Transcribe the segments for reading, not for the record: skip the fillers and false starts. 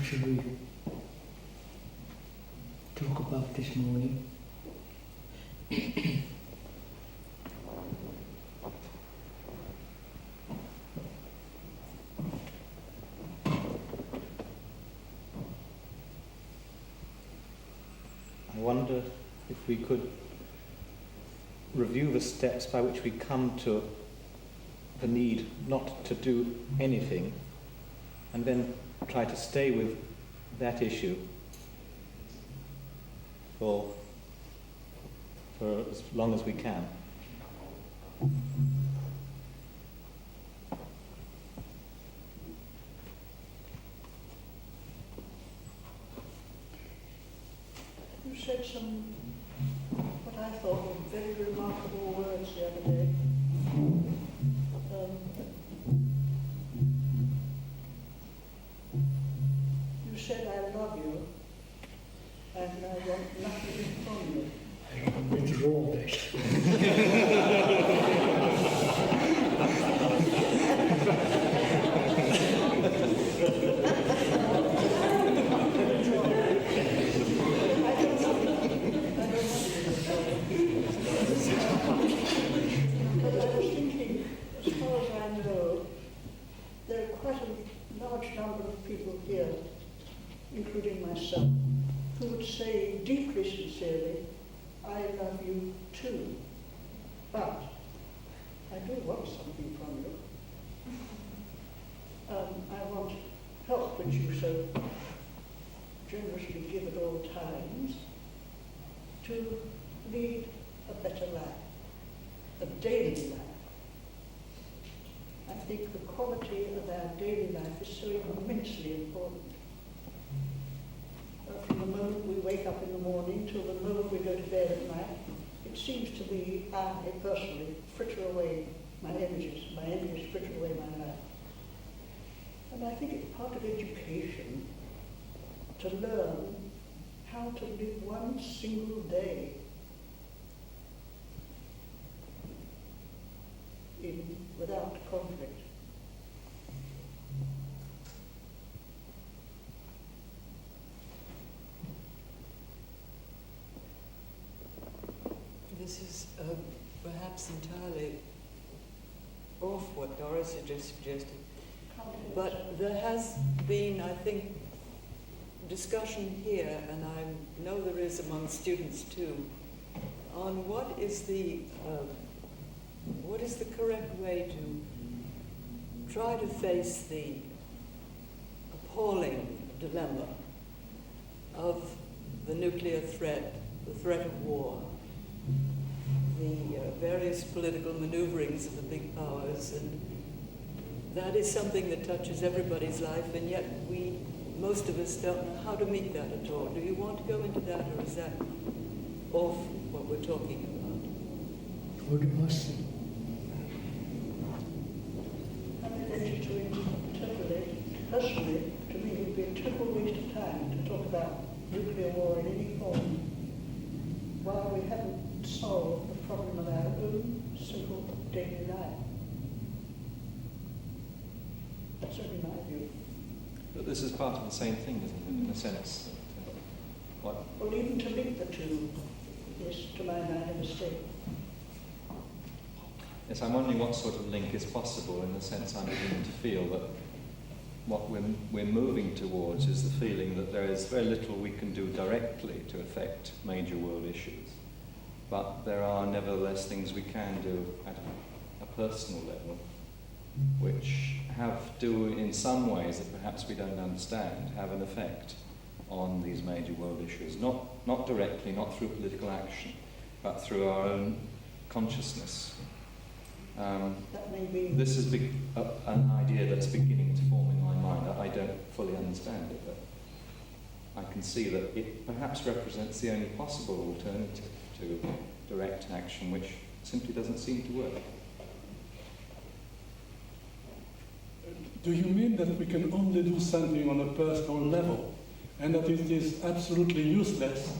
should we talk about this morning? I wonder if we could review the steps by which we come to the need not to do anything, and then try to stay with that issue for as long as we can. You said some, what I thought were very remarkable words the other day. You said, I love you, and I want nothing from you. I don't withdraw that. But I was thinking, as far as I know, there are quite a large number of people here, including myself, who would say deeply sincerely, I love you too, but I do want something from you. I want help which you so generously give at all times to lead a better life, a daily life. I think the quality of our daily life is so immensely important. From the moment we wake up in the morning till the moment we go to bed at night, it seems to me, I personally, fritter away my energies fritter away my life. And I think it's part of education to learn how to live one single day without conflict. This is perhaps entirely off what Doris had just suggested, but there has been, I think, discussion here, and I know there is among students too, on what is the correct way to try to face the appalling dilemma of the nuclear threat, the threat of war, the various political maneuverings of the big powers, and that is something that touches everybody's life, and yet most of us don't know how to meet that at all. Do you want to go into that, or is that off what we're talking about? What do I say? I venture to interpolate, personally, to me it would be a total waste of time to talk about nuclear war in any form while we haven't solved the problem of our own simple daily life. That's only my view. But this is part of the same thing, isn't it, in a sense? That, Well, even to link the two is, to my mind, a mistake. Yes, I'm wondering what sort of link is possible. In the sense, I'm beginning to feel that what we're moving towards is the feeling that there is very little we can do directly to affect major world issues. But there are nevertheless things we can do at a personal level, which do, in some ways that perhaps we don't understand, have an effect on these major world issues. Not directly, not through political action, but through our own consciousness. That may be... This is an idea that's beginning to form in my mind. I don't fully understand it, but I can see that it perhaps represents the only possible alternative to direct action, which simply doesn't seem to work. Do you mean that we can only do something on a personal level, and that it is absolutely useless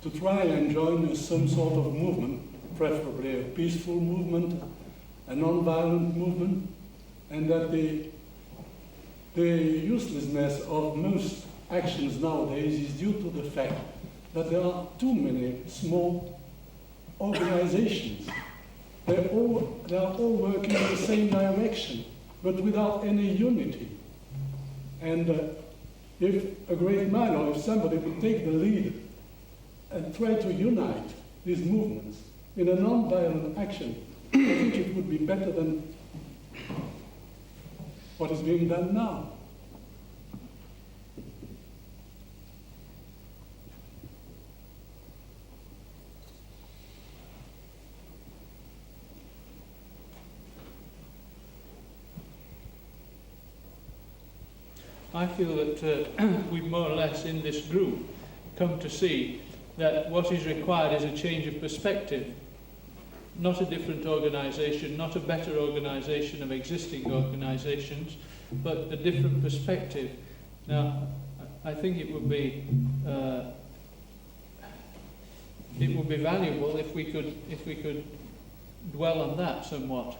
to try and join some sort of movement, preferably a peaceful movement, a non-violent movement, and that the the uselessness of most actions nowadays is due to the fact that there are too many small organizations. They are all working in the same direction, but without any unity. And if a great man or if somebody would take the lead and try to unite these movements in a non-violent action, I think it would be better than what is being done now. I feel that we more or less in this group come to see that what is required is a change of perspective, not a different organisation, not a better organisation of existing organisations, but a different perspective. Now, I think it would be valuable if we could dwell on that somewhat.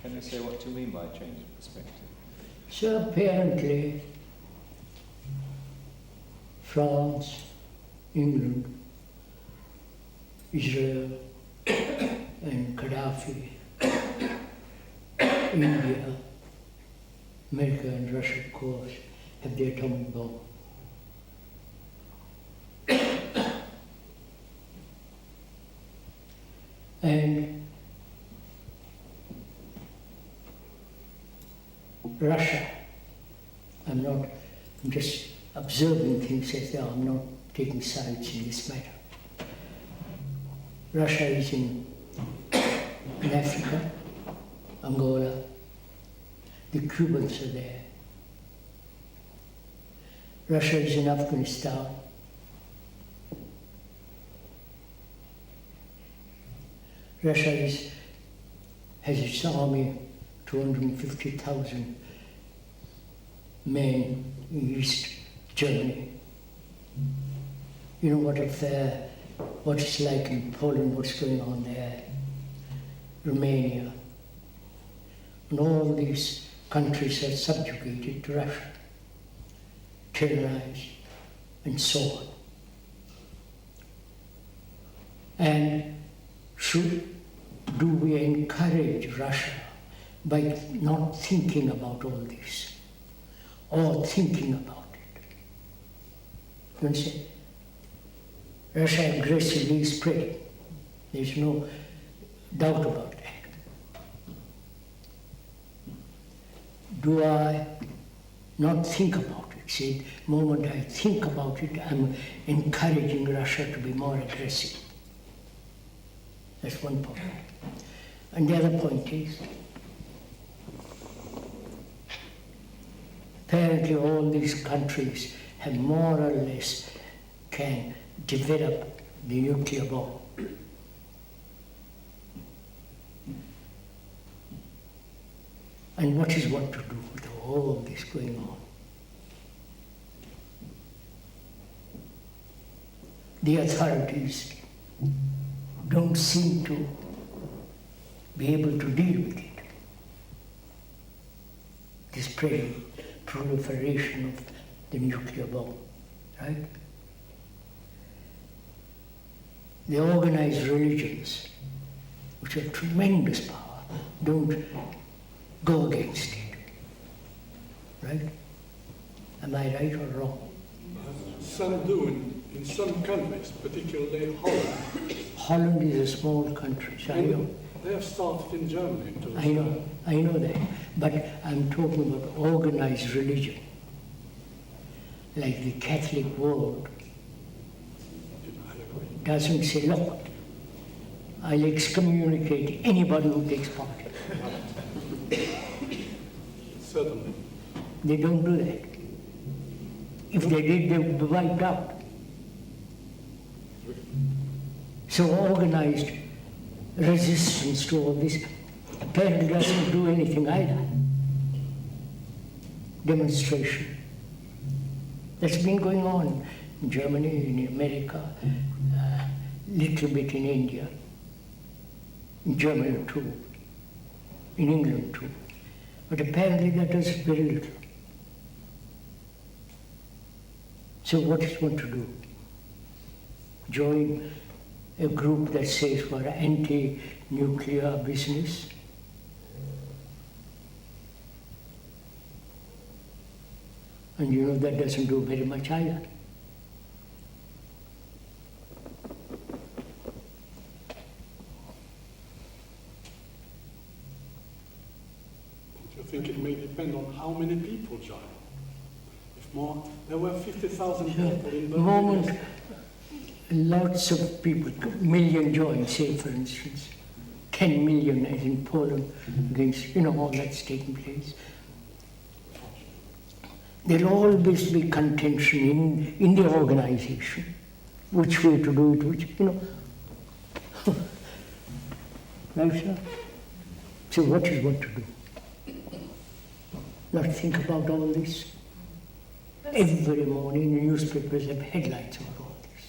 Can you say what you mean by change of perspective? So apparently, France, England, Israel, and Gaddafi, India, America and Russia, of course, have their atomic bomb. And Russia, I'm just observing things as they are, I'm not taking sides in this matter. Russia is in Africa, Angola, the Cubans are there. Russia is in Afghanistan. Russia has its army, 250,000 men in East Germany. You know what it's like in Poland, what's going on there, Romania. And all these countries are subjugated to Russia, terrorized, and so on. And do we encourage Russia by not thinking about all this, or thinking about it? You understand? Russia aggressively is spreading. There's no doubt about that. Do I not think about it? See, the moment I think about it, I'm encouraging Russia to be more aggressive. That's one point. And the other point is, apparently all these countries have more or less can develop the nuclear bomb. And what is what to do with all this going on? The authorities don't seem to be able to deal with it. This proliferation of the nuclear bomb, right? The organized religions, which have tremendous power, don't go against it, right? Am I right or wrong? Some do in some countries, particularly Holland. Holland is a small country, so I know. They have started in Germany too. I know that, but I'm talking about organized religion, like the Catholic world doesn't say, look, I'll excommunicate anybody who takes part. Certainly. They don't do that. If they did, they would be wiped out. So organized resistance to all this apparently doesn't do anything either. Demonstration. That's been going on in Germany, in America, little bit in India. in Germany too, in England too. But apparently that does very little. So what is one to do? Join a group that says we're anti-nuclear business? And you know that doesn't do very much either. Do you think it may depend on how many people join? If more, there were 50,000 people in Berlin. Moment, lots of people, million join, say for instance, 10 million as in Poland against, all that's taking place. There'll always be contention in the organization, which way to do it, which. Right, sir? So what is one to do? Not think about all this? Every morning the newspapers have headlines about all this.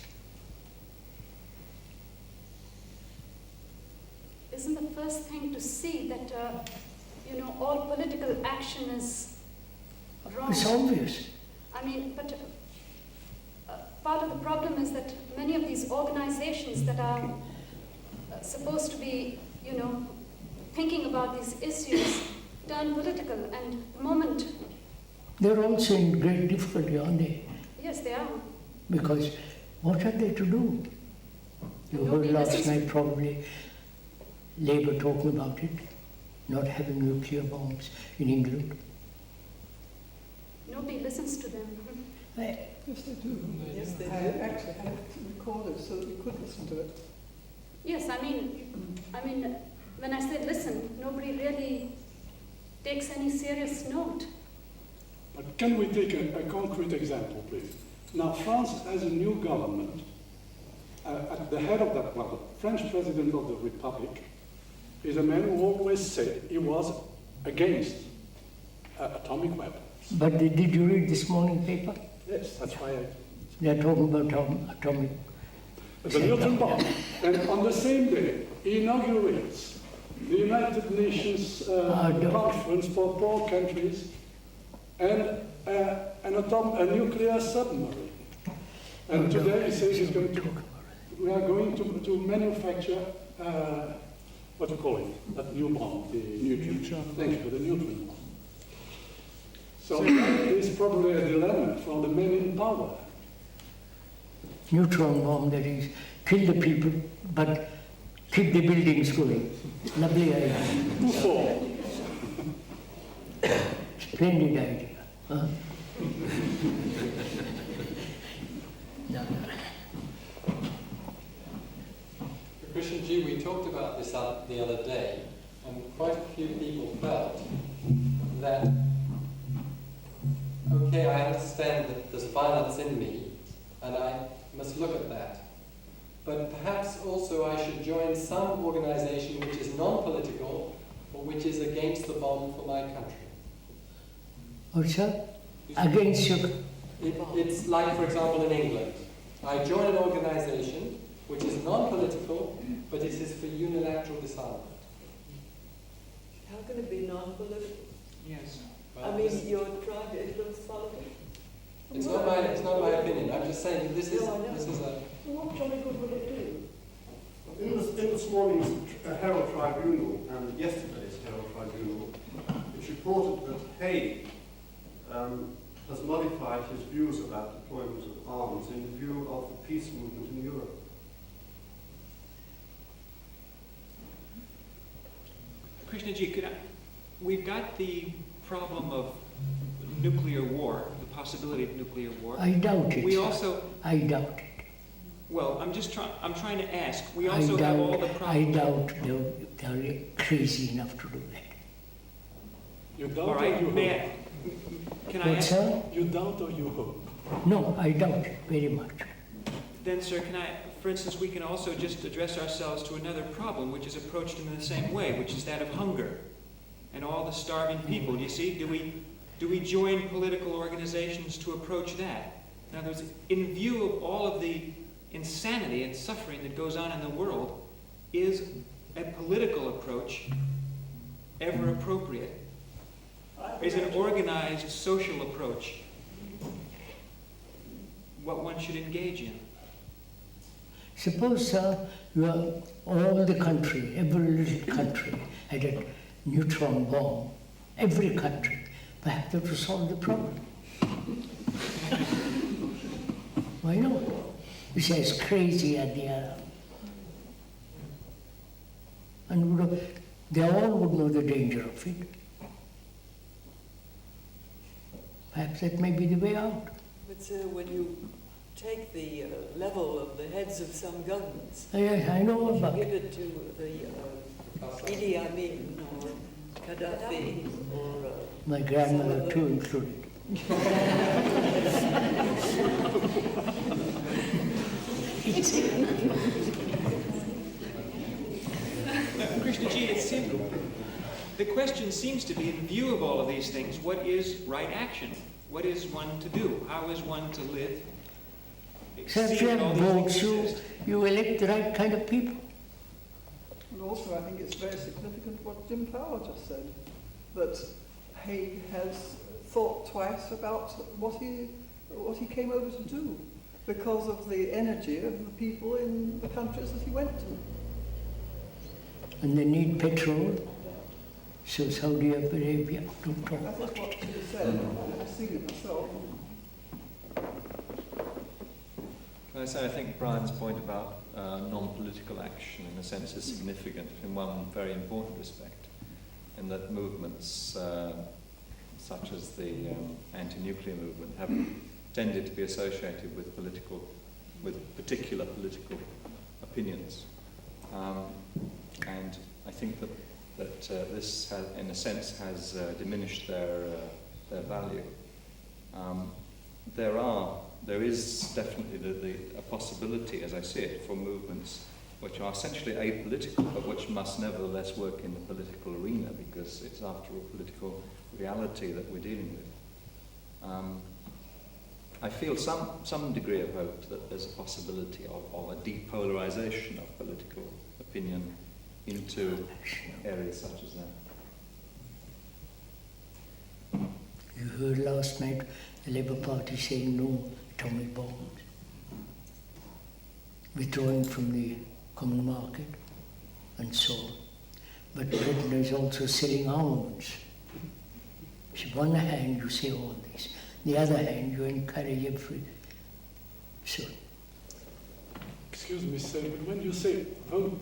Isn't the first thing to see that, all political action is wrong? It's obvious. I mean, but part of the problem is that many of these organizations that are supposed to be, thinking about these issues turn political, and the moment... They're also in great difficulty, aren't they? Yes, they are. Because what are they to do? You heard last night probably Labour talking about it, not having nuclear bombs in England. Nobody listens to them. Yes, they do. Yes, they I do. actually had it recorded so that you could listen to it. Yes, I mean, when I say listen, nobody really takes any serious note. But can we take a concrete example, please? Now, France has a new government. At the head of that, the French president of the Republic is a man who always said he was against atomic weapons. But did you read this morning paper? Yes, that's why They're talking about atomic. the neutron bomb. And on the same day, he inaugurates the United Nations conference for poor countries and a nuclear submarine. And today he says we are going to manufacture, what do you call it? That new bomb, the neutron. Thank you, the neutron bomb. So that is probably a dilemma for the men in power. Neutron bomb, that is, kill the people, but keep the buildings going. Lovely idea. For Splendid idea. Huh? No. Christian G, we talked about this the other day, and quite a few people felt that, okay, I understand that there's violence in me, and I must look at that. But perhaps also I should join some organization which is non-political, or which is against the bomb for my country. What's that? Against your... It's like, for example, in England. I join an organization which is non-political, but it is for unilateral disarmament. How can it be non-political? Yes. Well, I mean, you're trying to influence politics. it's not my opinion. I'm just saying that this is No, I know. a. So what jolly good will it do? In this morning's Herald Tribunal and yesterday's Herald Tribunal, it's reported that Haig has modified his views about deployment of arms in view of the peace movement in Europe. Krishna Ji, we've got the problem of nuclear war, the possibility of nuclear war. I doubt it. We also, I doubt it. well, I'm trying to ask. We also have all the I problems. doubt they're crazy enough to do that. You doubt All or right, you may hope? I, can I What's ask? that? You doubt or you hope? No, I doubt it very much. Then, sir, for instance, we can also just address ourselves to another problem, which is approached in the same way, which is that of hunger and all the starving people. Do you see? Do we join political organizations to approach that? In other words, in view of all of the insanity and suffering that goes on in the world, is a political approach ever appropriate? Is an organized social approach what one should engage in? Suppose all the country, every little country had a neutron bomb. Every country. Perhaps that would solve the problem. Why not? You say it's crazy at the other. And they all would know the danger of it. Perhaps that may be the way out. But when you take the level of the heads of some governments, Yes, I know if about you it. give it to the Idi Amin or Gaddafi or My grandmother too included. Krishnaji, the question seems to be, in view of all of these things, what is right action? What is one to do? How is one to live? So if you Seeing all have these things votes, exist. you elect the right kind of people. And also, I think it's very significant what Jim Fowler just said, that Haig has thought twice about what he came over to do, because of the energy of the people in the countries that he went to. And they need petrol. So Saudi Arabia, don't talk That about is what it. he said. I've seen it myself. Can I say, I think Brian's point about non-political action, in a sense, is significant in one very important respect, in that movements such as the anti-nuclear movement have tended to be associated with particular political opinions, and I think that this, in a sense, has diminished their value. There is definitely a possibility, as I see it, for movements which are essentially apolitical, but which must nevertheless work in the political arena, because it's after all political reality that we're dealing with. I feel some degree of hope that there's a possibility of a depolarization of political opinion into areas such as that. You heard last night the Labour Party saying no atomic bombs, withdrawing from the common market and so on. But Britain is also selling armaments. So on one hand you say all this, on the other hand you encourage every... So, Excuse me, sir, but when you say vote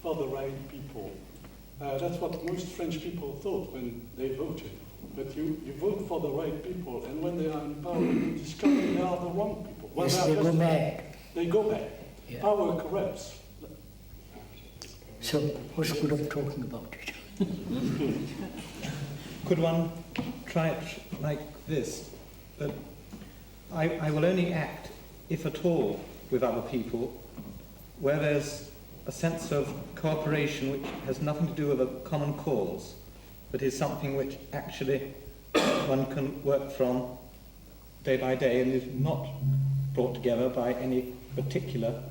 for the right people, that's what most French people thought when they voted. But you vote for the right people, and when they are in power, you discover they are the wrong people. Well, yes, they go mad. They go back. Yeah. Power corrupts. So what's good of talking about it? Could one try it like this? That I will only act, if at all, with other people where there's a sense of cooperation which has nothing to do with a common cause, but is something which actually one can work from day by day and is not brought together by any particular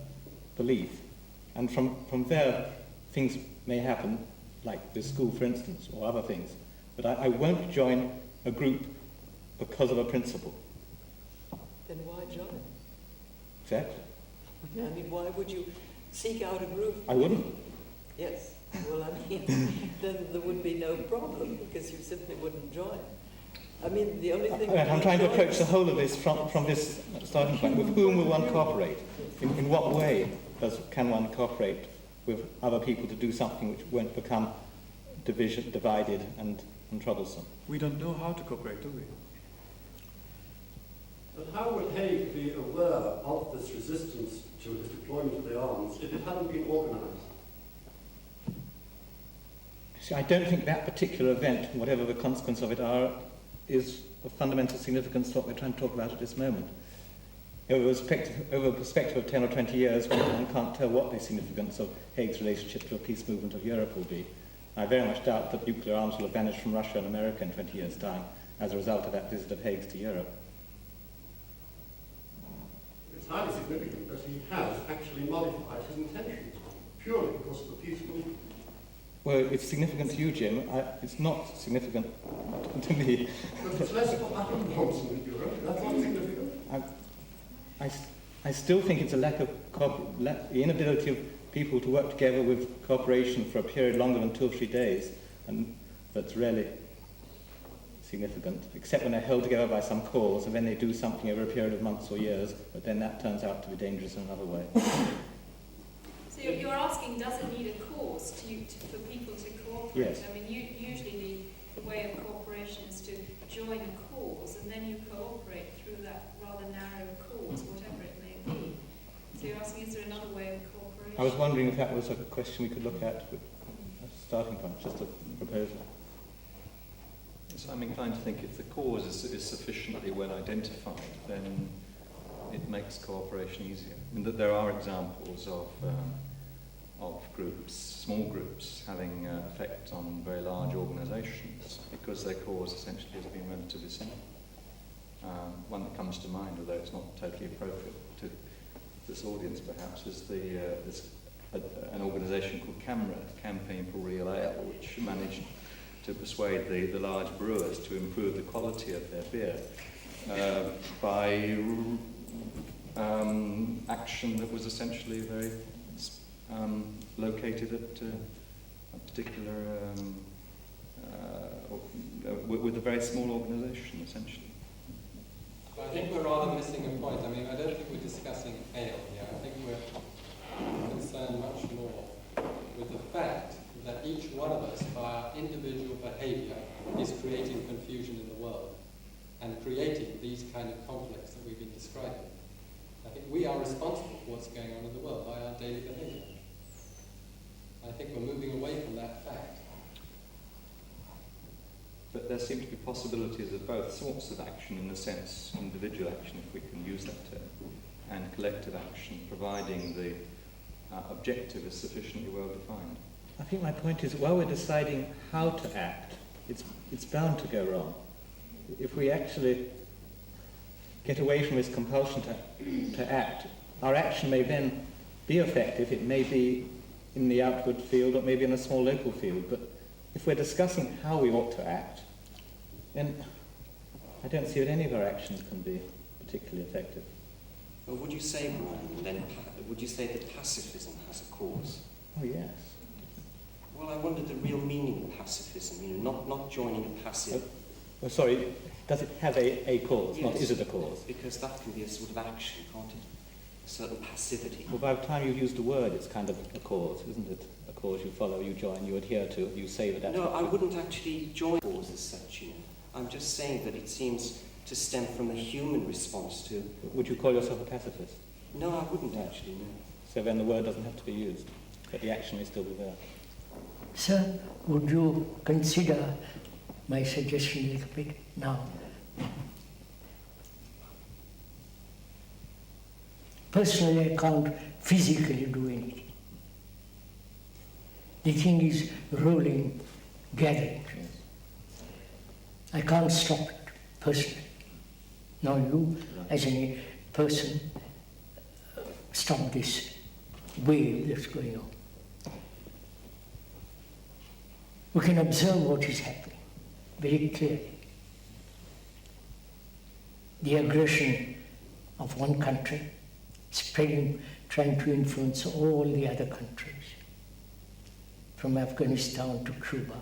belief. And from there, things may happen, like this school, for instance, or other things. But I won't join a group because of a principle. then why join? Exactly. I mean, why would you seek out a group? I wouldn't. Yes. Well, I mean, then there would be no problem because you simply wouldn't join. I mean, the only thing... I'm trying to approach the whole of this from this starting point. With whom will one cooperate? In what way can one cooperate with other people to do something which won't become divided and troublesome? We don't know how to cooperate, do we? But how would Haig be aware of this resistance to his deployment of the arms if it hadn't been organised? See, I don't think that particular event, whatever the consequence of it are, is of fundamental significance to what we're trying to talk about at this moment. Over a perspective of 10 or 20 years, one can't tell what the significance of Haig's relationship to a peace movement of Europe will be. I very much doubt that nuclear arms will have vanished from Russia and America in 20 years' time as a result of that visit of Haig's to Europe. It's highly significant that he has actually modified his intentions. purely because of the peace movement. Well, it's significant to you, Jim. It's not significant to me. But it's less what happened once in Europe. That's not significant. I still think it's a lack of the inability of people to work together with cooperation for a period longer than 2 or 3 days, and that's really significant, except when they're held together by some cause, and then they do something over a period of months or years, but then that turns out to be dangerous in another way. So you're asking, does it need a cause for people to cooperate? Yes. I mean, usually the way of cooperation is to join a cause, and then you cooperate through that rather narrow cause, whatever it may be. So you're asking, is there another way of cooperation? I was wondering if that was a question we could look at with a starting point, just a proposal. So I'm inclined to think if the cause is sufficiently well identified, then it makes cooperation easier. I mean, that there are examples of groups, small groups, having effect on very large organisations because their cause essentially has been relatively simple. One that comes to mind, although it's not totally appropriate to this audience perhaps, is an organisation called CAMRA, Campaign for Real Ale, which managed to persuade the large brewers to improve the quality of their beer by action that was essentially very located at a particular with a very small organisation essentially. But I think we're rather missing a point. I mean, I don't think we're discussing ale here. I think we're concerned much more with the fact that each one of us, by our individual behaviour, is creating confusion in the world and creating these kind of conflicts that we've been describing. I think we are responsible for what's going on in the world by our daily behaviour. I think we're moving away from that fact. But there seem to be possibilities of both sorts of action, in the sense individual action, if we can use that term, and collective action, providing the objective is sufficiently well defined. I think my point is, while we're deciding how to act, it's bound to go wrong. If we actually get away from this compulsion to act, our action may then be effective. It may be in the outward field or maybe in a small local field. But if we're discussing how we ought to act, then I don't see that any of our actions can be particularly effective. Well, would you say that pacifism has a cause? Oh, yes. Well, I wonder the real meaning of pacifism, not joining a passive... Sorry, does it have a cause? Yes, not is it a cause? Because that can be a sort of action, can't it? A certain passivity. Well, by the time you've used the word, it's kind of a cause, isn't it? A cause you follow, you join, you adhere to, you say that... No, I wouldn't actually join a cause as such, I'm just saying that it seems to stem from the human response to... Would you call yourself a pacifist? No, I wouldn't actually, no. So then the word doesn't have to be used, but the action may still be there. Sir, would you consider my suggestion a little bit now? Personally, I can't physically do anything. The thing is rolling, gathering. I can't stop it, personally. Now you, as a person, stop this wave that's going on. We can observe what is happening very clearly. The aggression of one country spreading, trying to influence all the other countries, from Afghanistan to Cuba.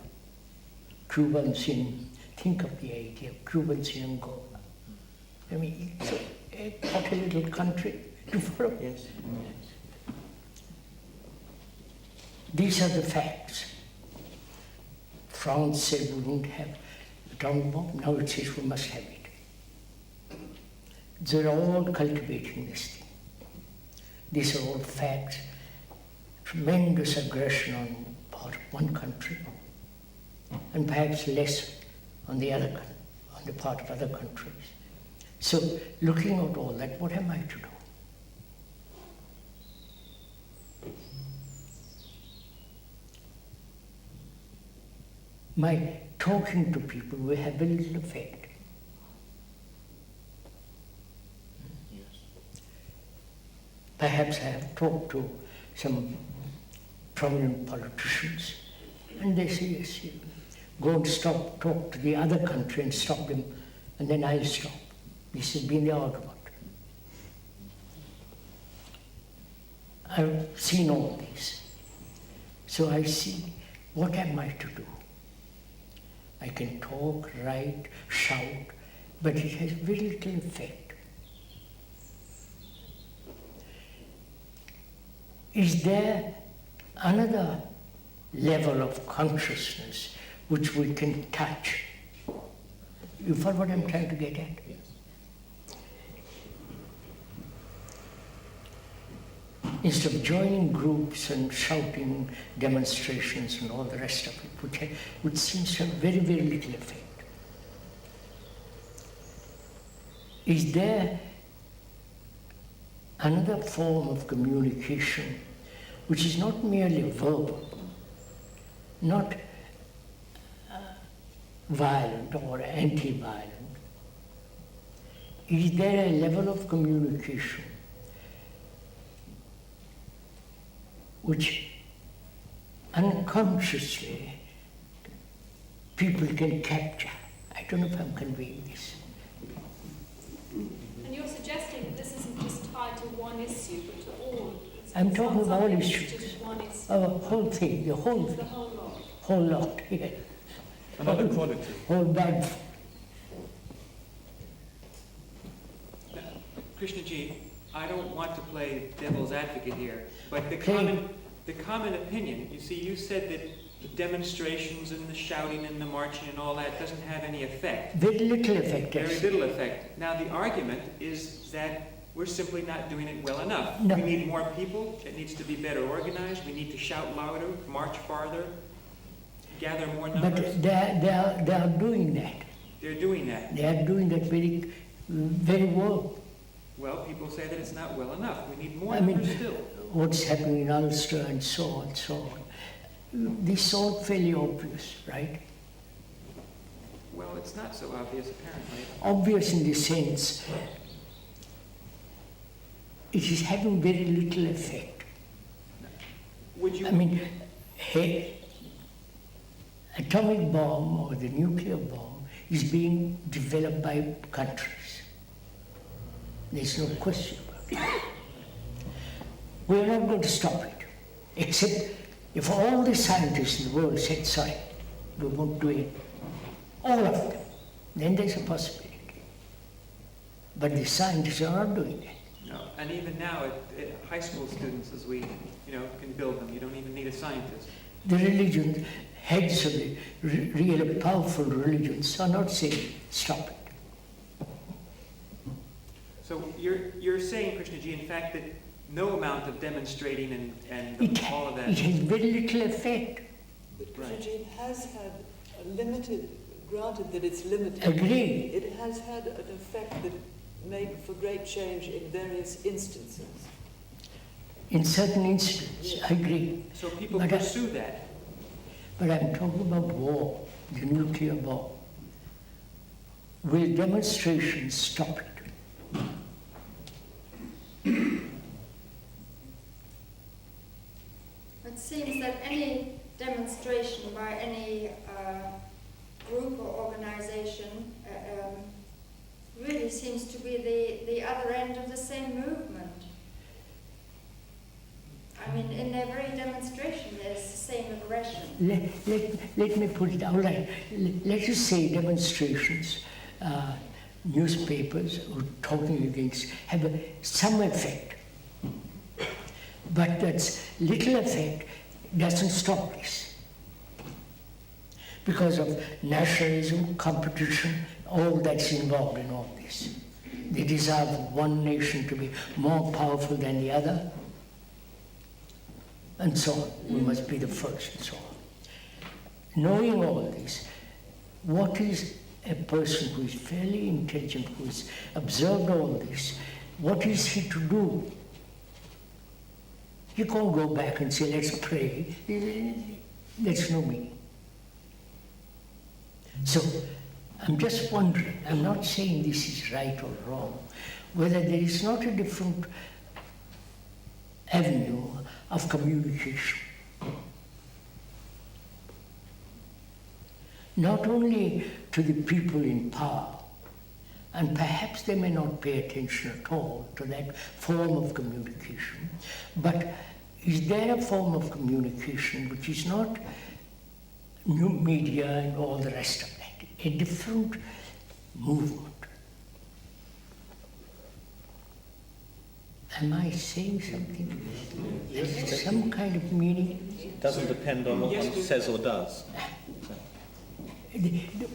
Cubans in, think of the idea of Cubans in Angola. I mean, it's what a little country to follow. Yes. These are the facts. France said we wouldn't have atom bomb, now it says we must have it. They're all cultivating this thing. These are all facts. Tremendous aggression on part of one country, and perhaps less on the other, on the part of other countries. So, looking at all that, what am I to do? My talking to people will have a little effect. Yes. Perhaps I have talked to some prominent politicians, and they say, yes, you go and talk to the other country and stop them, and then I'll stop. This has been the argument. I've seen all this. So I see, what am I to do? I can talk, write, shout, but it has very little effect. Is there another level of consciousness which we can touch? You follow what I'm trying to get at? Yes. Instead of joining groups and shouting demonstrations and all the rest of it, which seems to have very, very little effect. Is there another form of communication which is not merely verbal, not violent or anti-violent? Is there a level of communication which unconsciously people can capture? I don't know if I'm conveying this. And you're suggesting that this isn't just tied to one issue, but to all. I'm talking about all Something issues. just one issue. Oh, whole thing, the whole The thing, whole lot. whole lot, yeah. Another quality. Whole bag. Krishnaji, I don't want to play devil's advocate here, but the Play. common opinion, you see, you said that the demonstrations and the shouting and the marching and all that doesn't have any effect. Very little effect. Very yes. little effect. Now the argument is that we're simply not doing it well enough. No. We need more people, it needs to be better organized, we need to shout louder, march farther, gather more numbers. But they are doing that. They're doing that. They are doing that very, very well. Well, people say that it's not well enough. We need more I mean, numbers still. what's happening in Ulster and so on, so on. This is all fairly obvious, right? Well, it's not so obvious apparently. Obvious in the sense it is having very little effect. Would you? I mean, atomic bomb or the nuclear bomb is being developed by countries. There's no question about it. We're not going to stop it, except if all the scientists in the world said, sorry, we won't do it, all of them, then there's a possibility. But the scientists are not doing that. No. And even now, high school students, as we, can build them, you don't even need a scientist. The religion, heads of the really powerful religions are not saying, stop it. So you're saying, Krishnaji, in fact, that no amount of demonstrating and all of that. It has very little effect. But Krishnaji, it has had a limited, granted that it's limited. Agreed. It has had an effect that made for great change in various instances. In certain instances, I agree. So people But pursue that. But I'm talking about war, the nuclear bomb. Will demonstrations stop it? It seems that any demonstration by any group or organization really seems to be the other end of the same movement. I mean, in their very demonstration, there's the same aggression. Let me put it out right. Let us say demonstrations, newspapers who are talking against have some effect. But that little effect doesn't stop this. Because of nationalism, competition, all that's involved in all this. The desire of one nation to be more powerful than the other, and so on. We must be the first, and so on. Knowing all this, what is a person who is fairly intelligent, who has observed all this, what is he to do? You can't go back and say, let's pray. That's no meaning. So, I'm just wondering, I'm not saying this is right or wrong, whether there is not a different avenue of communication. not only to the people in power, and perhaps they may not pay attention at all to that form of communication, but is there a form of communication which is not new media and all the rest of that, a different movement? Am I saying something? Has some kind of meaning? It doesn't depend on what one says or does.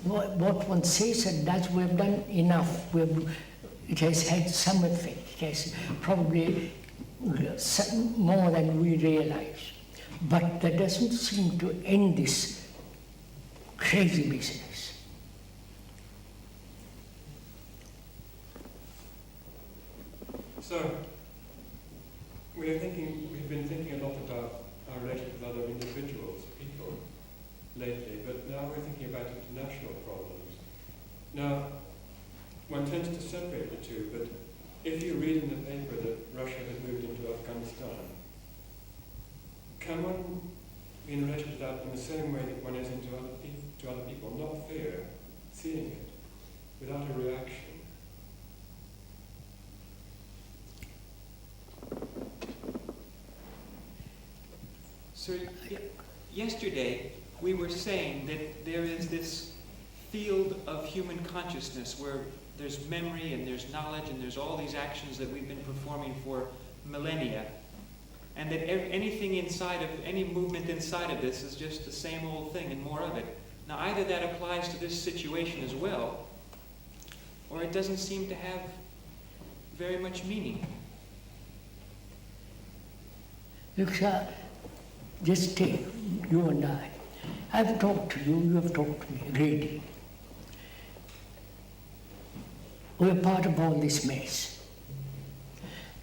What one says and does, we've done enough. It has had some effect. It has probably some more than we realize. But that doesn't seem to end this crazy business. So, we've been thinking a lot about our relationship with other individuals, people, lately, but now we're thinking about international problems. Now, one tends to separate the two, but if you read in the paper that Russia has moved into Afghanistan, can one be in relation to that in the same way that one is to other people, not fear, seeing it, without a reaction? So yesterday we were saying that there is this field of human consciousness where there's memory and there's knowledge and there's all these actions that we've been performing for millennia, and that anything inside of, any movement inside of this is just the same old thing and more of it. Now either that applies to this situation as well, or it doesn't seem to have very much meaning. Look, sir, just take you and I. I've talked to you, you have talked to me, really. We're part of all this mess.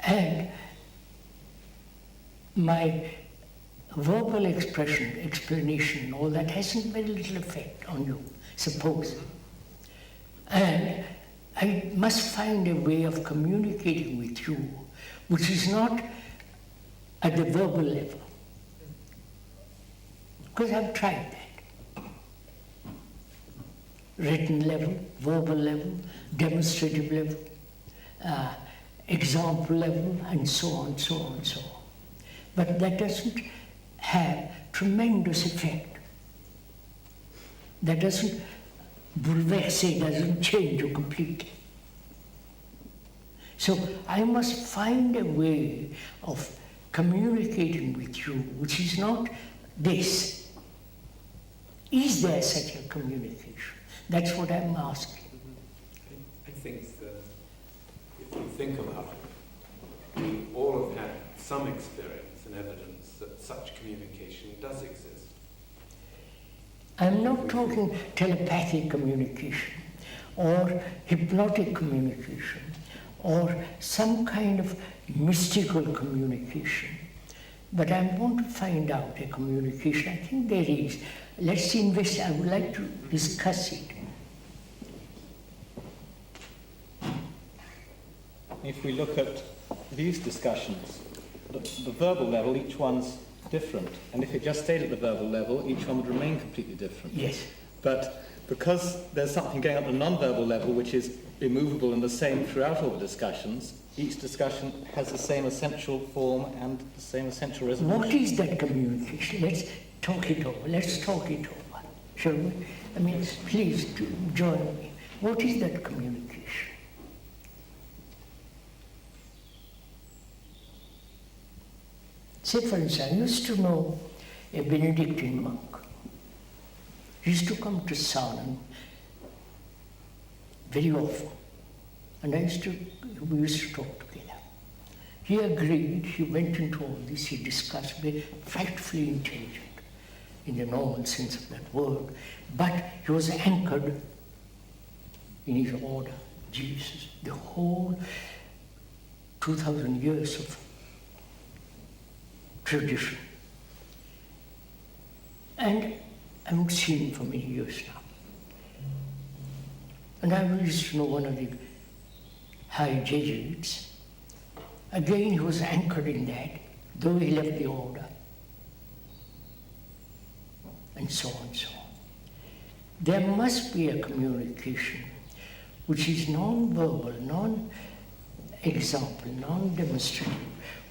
And my verbal expression, explanation, all that hasn't very little effect on you, suppose. And I must find a way of communicating with you which is not at the verbal level. Because I've tried that. Written level, verbal level, demonstrative level, example level, and so on, so on, so on. But that doesn't have tremendous effect. That doesn't bouleverse, doesn't change you completely. So I must find a way of communicating with you which is not this. Is there such a communication? That's what I'm asking. I think that if you think about it, we all have had some experience and evidence that such communication does exist. I'm not talking telepathic communication or hypnotic communication or some kind of mystical communication. But I want to find out a communication. I think there is. Let's invest. I would like to discuss it. If we look at these discussions, the verbal level, each one's different. And if it just stayed at the verbal level, each one would remain completely different. Yes. But because there's something going on at the non-verbal level which is immovable and the same throughout all the discussions, each discussion has the same essential form and the same essential resolution. What is that communication? Let's talk it over. Let's talk it over. Shall we? I mean, please join me. What is that communication? Say, for instance, I used to know a Benedictine monk. He used to come to Sarnan very often. And we used to talk together. He agreed, he went into all this, he discussed, very frightfully intelligent in the normal sense of that word. But he was anchored in his order, Jesus, the whole 2,000 years of tradition. And I haven't seen him for many years now. And I used to know one of the high Jesuits. Again, he was anchored in that, though he left the order. And so on, so on. there must be a communication which is non-verbal, non-example, non-demonstrative,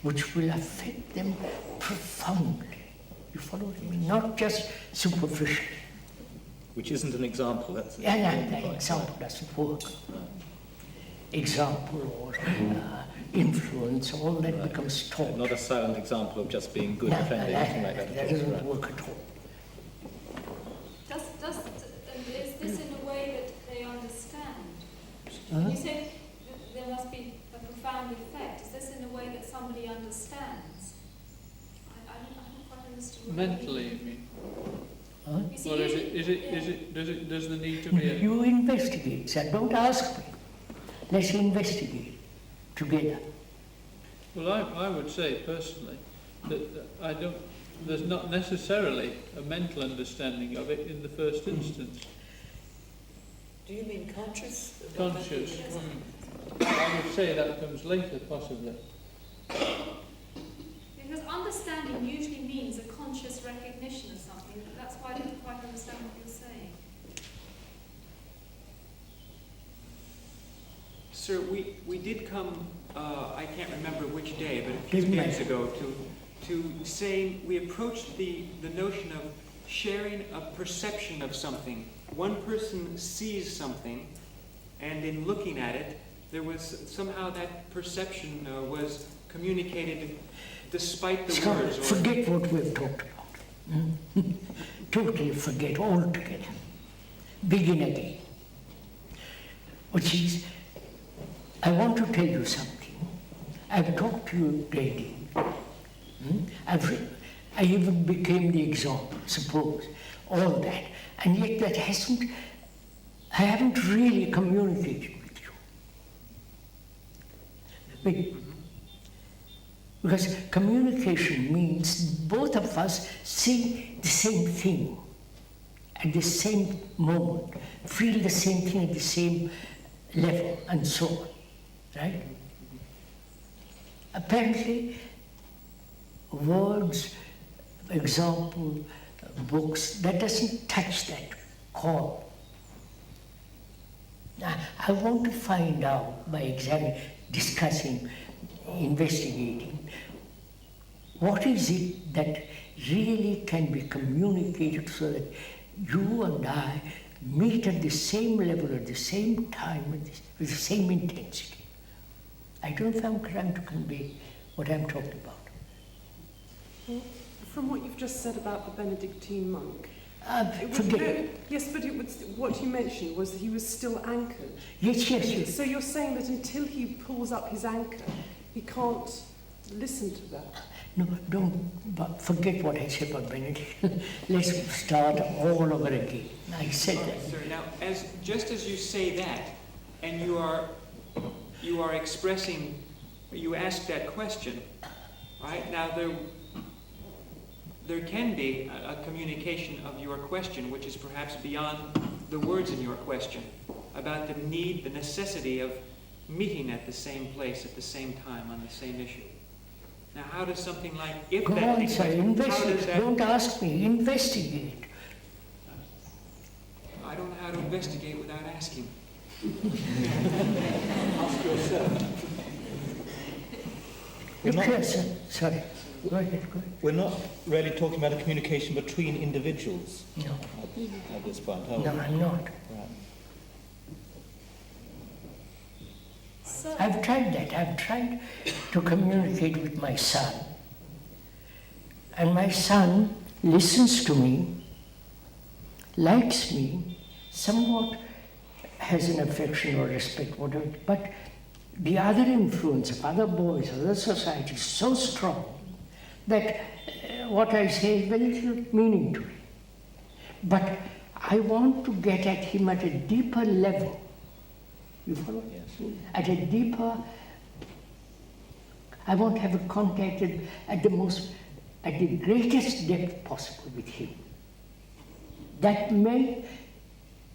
which will affect them profoundly. You follow what I mean? Not just superficially. Which isn't an example, that's it. And that example doesn't work. Example or influence, all that becomes taught. Not a silent example of just being good, friendly, anything like that. That doesn't work at all. Is this in a way that they understand? Huh? You say there must be a profound effect. Is this in a way that somebody understands? I don't quite understand. what you Mentally, mean. you mean? Huh? You see, Or does there need to be a... You investigate, sir. Don't ask me. Let's investigate together. Well, I would say personally that there's not necessarily a mental understanding of it in the first instance. Do you mean conscious? Conscious. I would say that comes later, possibly. because understanding usually means a conscious recognition of something. That's why I don't quite understand what you're saying. Sir, we did come, I can't remember which day, but a few days ago, to say we approached the notion of sharing a perception of something. One person sees something, and in looking at it, there was somehow that perception was communicated despite the words. Forget what we've talked about. Totally forget altogether. Begin again. Which is, I want to tell you something. I've talked to you daily. I even became the example, suppose, all that. And yet that I haven't really communicated with you. Because communication means both of us see the same thing at the same moment, feel the same thing at the same level, and so on. Right? Apparently, words, example, books, that doesn't touch that chord. Now, I want to find out by examining, discussing, investigating, what is it that really can be communicated so that you and I meet at the same level, at the same time, with the same intensity. I don't know if I'm trying to convey what I'm talking about. Well, from what you've just said about the Benedictine monk, Yes, but what you mentioned was that he was still anchored. Yes. So you're saying that until he pulls up his anchor, he can't listen to that? No, don't forget what I said about Benedict. Let's start all over again. I said that. Sir, now, just as you say that, and you are expressing, you ask that question, right? Now, there can be a communication of your question, which is perhaps beyond the words in your question, about the need, the necessity of meeting at the same place at the same time on the same issue. Now, how does something like, if Go that... on, sir, investigate. Don't ask me, investigate. I don't know how to investigate without asking. Ask yourself. Sorry. Go ahead. We're not really talking about a communication between individuals. No. At this point, are we? No, I'm not. Right. So, I've tried that. I've tried to communicate with my son. And my son listens to me, likes me, somewhat has an affection or respect, whatever. But the other influence of other boys, other society is so strong that what I say is very little meaning to him. But I want to get at him at a deeper level. You follow? Yes. At a deeper, I want to have a contact at the greatest depth possible with him. That may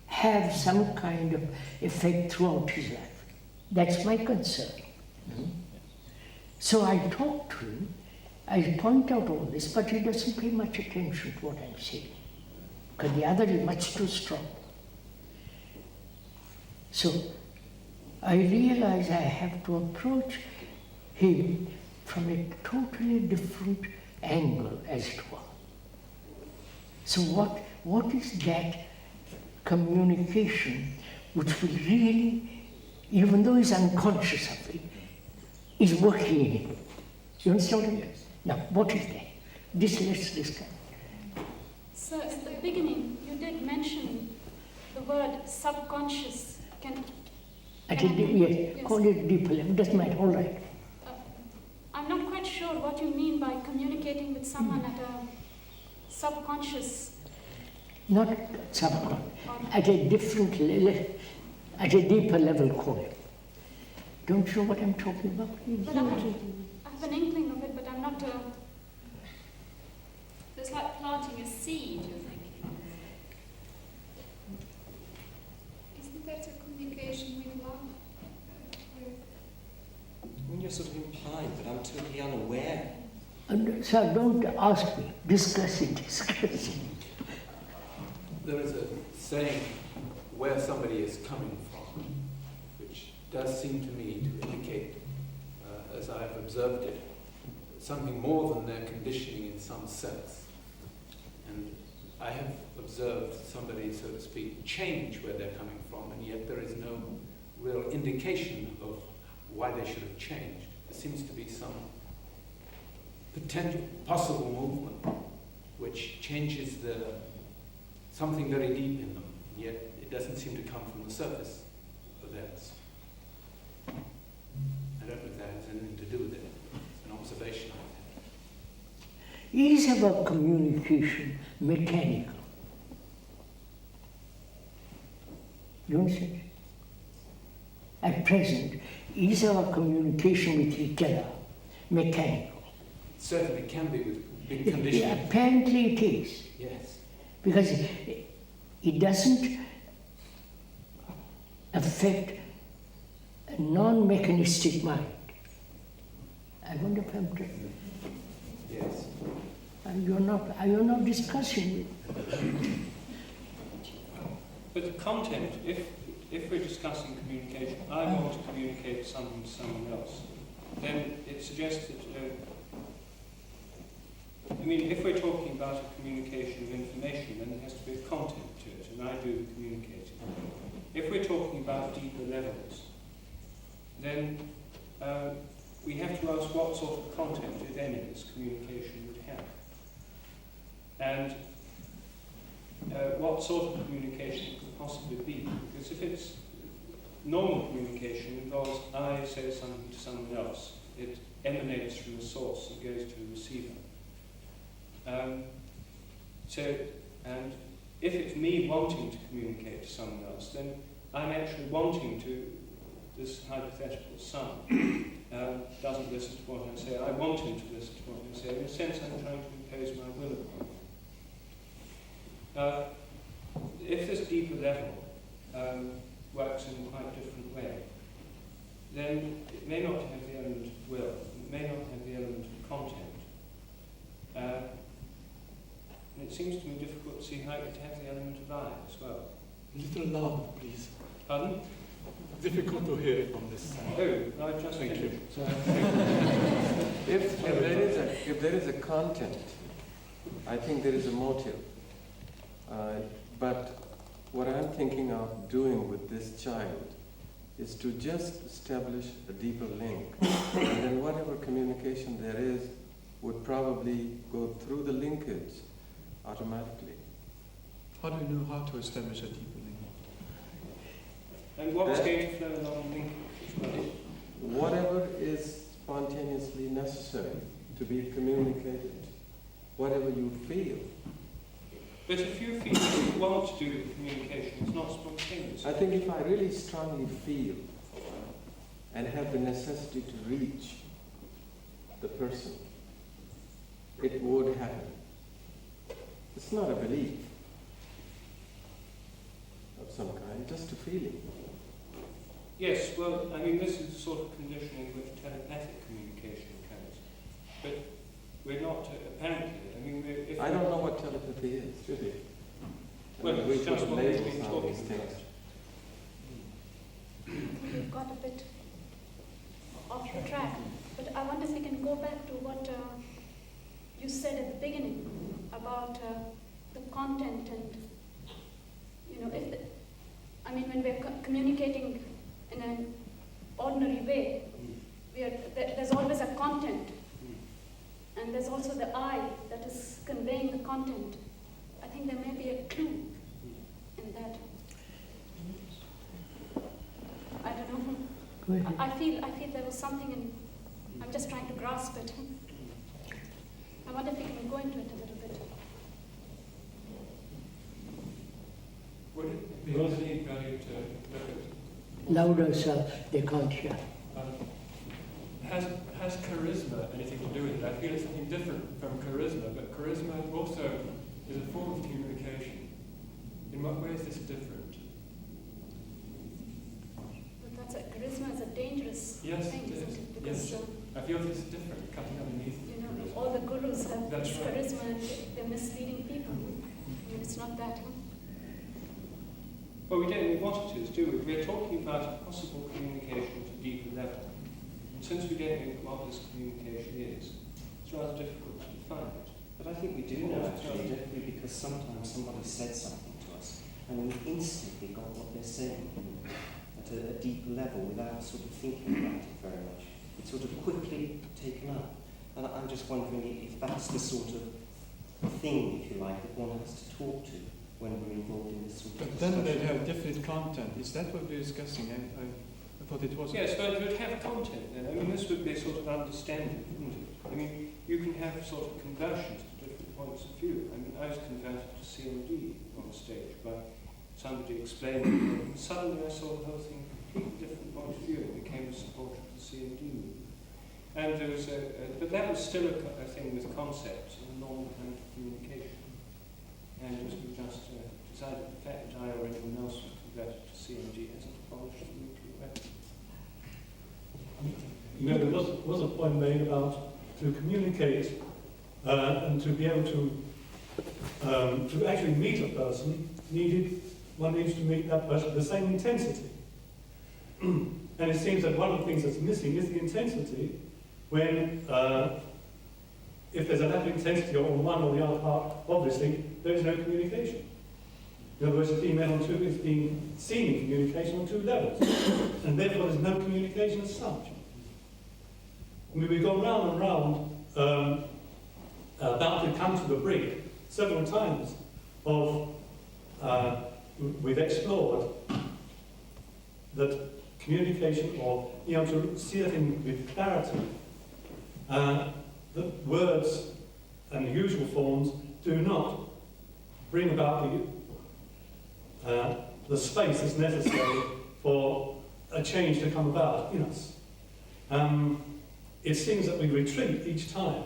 have some kind of effect throughout his life. That's my concern. So I talk to him, I point out all this, but he doesn't pay much attention to what I'm saying, because the other is much too strong. So I realize I have to approach him from a totally different angle, as it were. So what is that communication which will really, even though he's unconscious of it, is working in him? You understand what I mean? Now, what is that? Let's discuss. So at the beginning, you did mention the word subconscious. Yes, call it deeper level, doesn't matter, all right. I'm not quite sure what you mean by communicating with someone at a subconscious. Not subconscious, at a different level, at a deeper level, call it. Don't you know what I'm talking about? But I have an inkling of it, but I'm not. It's like planting a seed, you're thinking. Isn't that a communication with love? When you're sort of implying that I'm totally unaware. Sir, don't ask me. Discuss it. There is a saying, where somebody is coming from, which does seem to me to indicate, as I've observed it, something more than their conditioning in some sense. And I have observed somebody, so to speak, change where they're coming from, and yet there is no real indication of why they should have changed. There seems to be some potential, possible movement which changes something very deep in them, and yet it doesn't seem to come from the surface events. I don't know if that has anything to do with it. It's an observation I've had. Is our communication mechanical? You understand? At present, is our communication with each other mechanical? It certainly can be with big conditioning. Apparently it is. Yes. Because it doesn't affect a non-mechanistic mind. I wonder if I'm true. Yes. And you're not discussing it. But the content, if we're discussing communication, I want to communicate something to someone else, then it suggests that, if we're talking about a communication of information, then there has to be a content to it, and I do the communicating. If we're talking about deeper levels, then we have to ask what sort of content, if any, this communication would have. And what sort of communication it could possibly be. Because if it's normal communication, involves I say something to someone else, it emanates from a source and goes to a receiver. And if it's me wanting to communicate to someone else, then I'm actually wanting to, this hypothetical son doesn't listen to what I say, I want him to listen to what I say. In a sense, I'm trying to impose my will upon him. If this deeper level works in a quite different way, then it may not have the element of will, it may not have the element of content. And it seems to me difficult to see how it could have the element of I as well. A little louder, please. Pardon? Difficult to hear it on this side. Oh, I've just Thank finished. you. If there is a content, I think there is a motive. But what I'm thinking of doing with this child is to just establish a deeper link. And then whatever communication there is would probably go through the linkage automatically. How do you know how to establish a deeper link? And what's going to flow along the linkage? Whatever is spontaneously necessary to be communicated, whatever you feel. But if you feel that you want to do the communication, it's not spontaneous. I think if I really strongly feel and have the necessity to reach the person, it would happen. It's not a belief of some kind, just a feeling. Yes, well, this is the sort of conditioning which telepathic communication occurs. But we're not, apparently, if I don't know what telepathy is, really. Well, we it's just put what we've labels been on talking these things. about. got a bit off the track. But I wonder if we can go back to what you said at the beginning about the content and, you know, if the, I mean, when we're communicating in an ordinary way, there's always a content, and there's also the I that is conveying the content. I think there may be a clue in that. I don't know. I feel there was something in. I'm just trying to grasp it. I wonder if we can go into it a little bit. Would it be of any value to look at... Louder, sir, they can't hear. Has charisma anything to do with it? I feel it's something different from charisma, but charisma also is a form of communication. In what way is this different? But charisma is a dangerous thing, isn't it? Because, yes. I feel this is different, cutting underneath. You know, all the gurus have That's this right. charisma and they're misleading people. I mean, it's not that. Well, we don't know what it is, do we? We're talking about possible communication at a deeper level. And since we don't know what this communication is, it's rather difficult to define it. But I think we do know actually, don't we? Because sometimes somebody said something to us and we instantly got what they're saying at a deeper level without sort of thinking about it very much. It's sort of quickly taken up. And I'm just wondering if that's the sort of thing, if you like, that one has to talk to when we're involved in this sort of But then discussion. they'd have different content. Is that what we're discussing? I thought it was... Yes, but it would have content then. I mean, this would be a sort of understanding, wouldn't it? I mean, you can have sort of conversions to different points of view. I mean, I was converted to CMD on stage by somebody explaining it, and suddenly I saw the whole thing completely different point of view and became a supporter of the CMD movement. And there was but that was still a thing with concepts and a normal kind of communication. And as we just decided, the fact that I or anyone else was converted to CMD hasn't abolished the nuclear weapon. You know, there was a point made about to communicate and to be able to actually meet a person, one needs to meet that person with the same intensity. And it seems that one of the things that's missing is the intensity when, if there's a lack of intensity on one or the other part, obviously there is no communication. In other words, the female on two is being seen in communication on two levels, and therefore there's no communication as such. I mean, we've gone round and round about to come to the brink several times of, we've explored that communication, or to see it with clarity, that words and the usual forms do not bring about the space that's necessary for a change to come about in us. It seems that we retreat each time.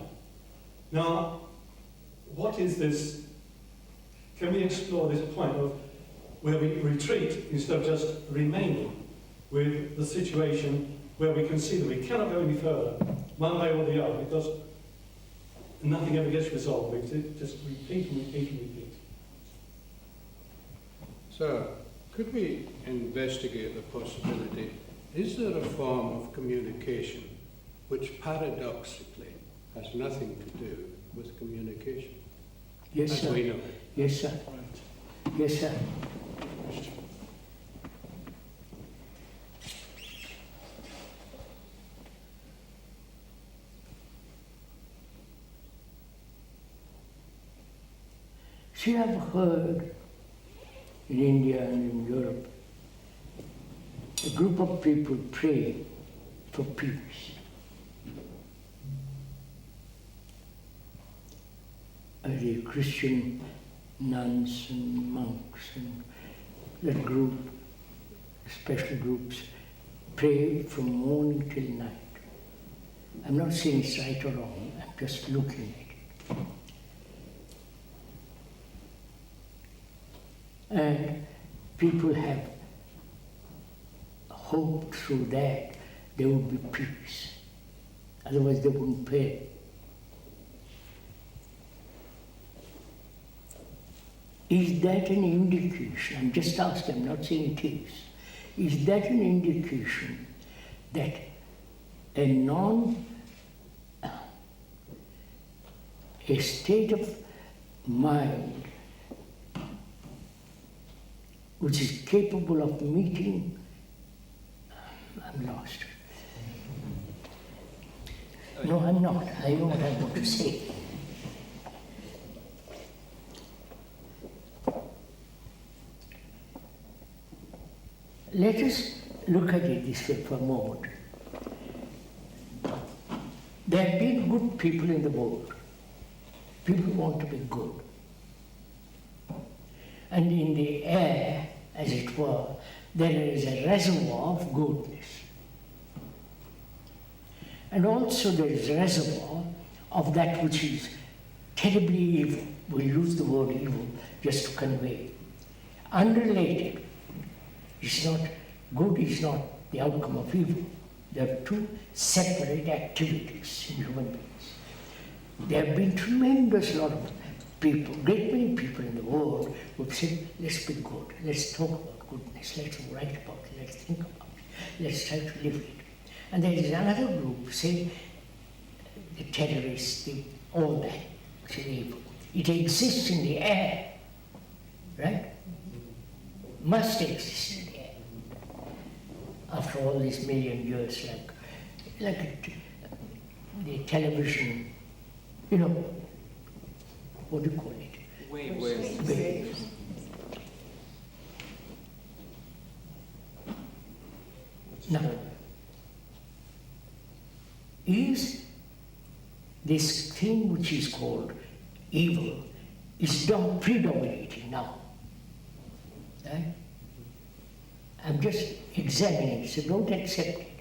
Now, what is this? Can we explore this point of where we retreat instead of just remaining with the situation where we can see that we cannot go any further, one way or the other, because nothing ever gets resolved. We just repeat and repeat and repeat. So, could we investigate the possibility, is there a form of communication which paradoxically has nothing to do with communication? Yes, as sir. we know it? Yes, sir. Yes, sir. See, I've heard in India and in Europe, a group of people pray for peace. The Christian nuns and monks and that group, special groups, pray from morning till night. I'm not saying it's right or wrong, I'm just looking at it. And people have hope through that there will be peace. Otherwise they wouldn't pray. Is that an indication? I'm just asking, I'm not saying it is. Is that an indication that a state of mind which is capable of meeting, I'm lost. No, I'm not. I know what I want to say. Let us look at it this way for a moment. There have been good people in the world. People want to be good. And in the air, as it were, there is a reservoir of goodness. And also there is a reservoir of that which is terribly evil. We use the word evil just to convey. Unrelated. It's not, good is not the outcome of evil. There are two separate activities in human beings. There have been tremendous lot of people, great many people in the world who have said, let's be good, let's talk about goodness, let's write about it, let's think about it, let's try to live it. And there is another group, say, the terrorists, all that, which is evil. It exists in the air, right? Must exist in the air. After all these million years, like the television, you know, what do you call it? Waves. Now, is this thing which is called evil is predominating now? Right? I'm just examining it, so don't accept it.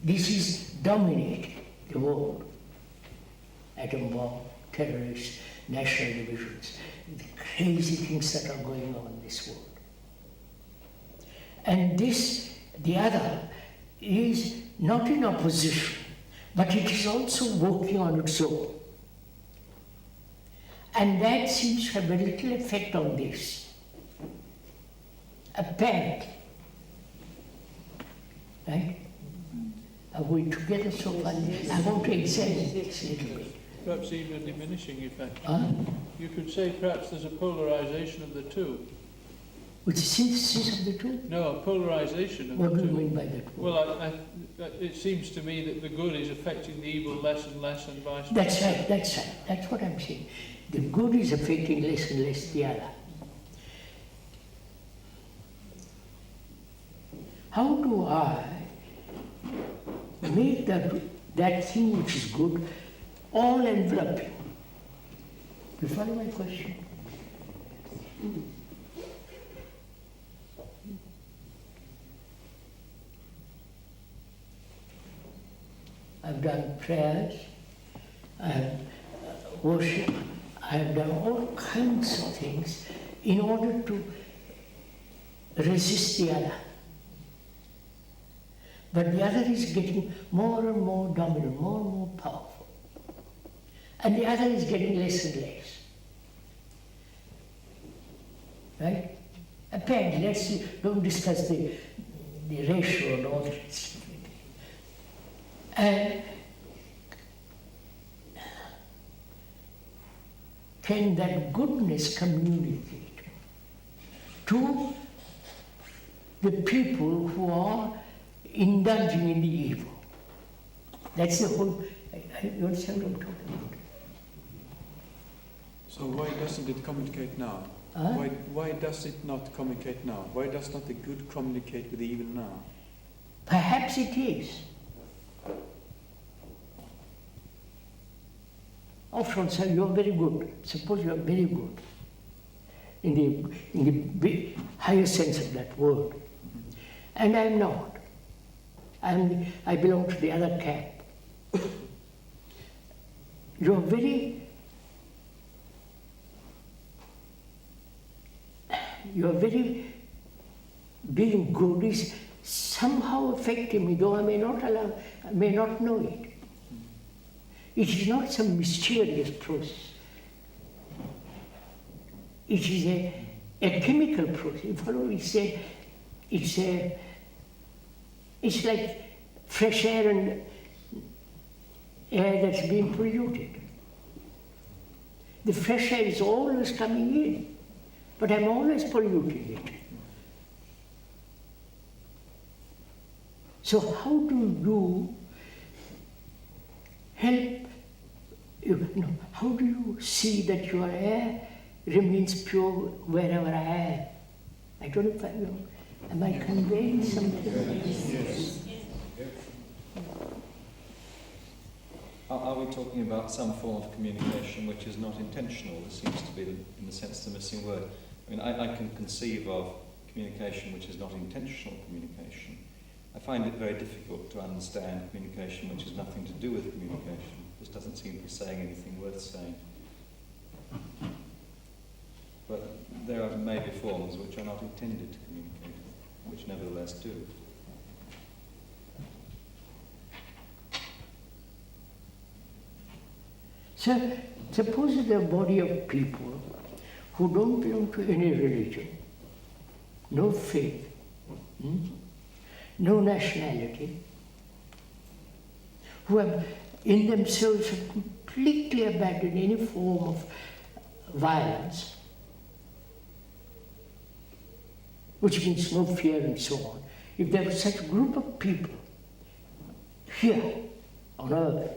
This is dominating the world. Atom bomb, terrorists, national divisions, the crazy things that are going on in this world. And this, the other, is not in opposition, but it is also working on its own. And that seems to have a little effect on this. Apparently. Right? Are we together so far? I want to examine this a little bit. Perhaps even a diminishing effect. Huh? You could say perhaps there's a polarization of the two. Which is synthesis of the two? No, a polarization of the two. What do you mean by that? Well, it seems to me that the good is affecting the evil less and less and vice versa. That's right, that's right. That's what I'm saying. The good is affecting less and less the other. How do I make that thing which is good all enveloping? You follow my question? I've done prayers, I have worship, I have done all kinds of things in order to resist the other. But the other is getting more and more dominant, more and more powerful. And the other is getting less and less. Right? Apparently, let's see, don't discuss the ratio and all that. And can that goodness communicate to the people who are indulging in the evil? That's the whole, you understand what I'm talking about? So why doesn't it communicate now? Huh? Why does it not communicate now? Why does not the good communicate with the evil now? Perhaps it is. After all, sir, you're very good. Suppose you're very good in the higher sense of that word. And I'm not. I belong to the other camp. You're very being good is somehow affecting me, though I may not know it. It is not some mysterious process. It is a chemical process. You follow? It's like fresh air and air that's been polluted. The fresh air is always coming in, but I'm always polluting it. So how do you help, how do you see that your air remains pure wherever I am? I don't know if am I conveying something? Yes. Are we talking about some form of communication which is not intentional? This seems to be, in a sense, the missing word. I mean, I can conceive of communication which is not intentional communication. I find it very difficult to understand communication which has nothing to do with communication. This doesn't seem to be saying anything worth saying. But there are maybe forms which are not intended to communicate, which nevertheless do. So, suppose there are a body of people who don't belong to any religion, no faith, no nationality, who have in themselves have completely abandoned any form of violence, which means no fear and so on. If there was such a group of people here on earth,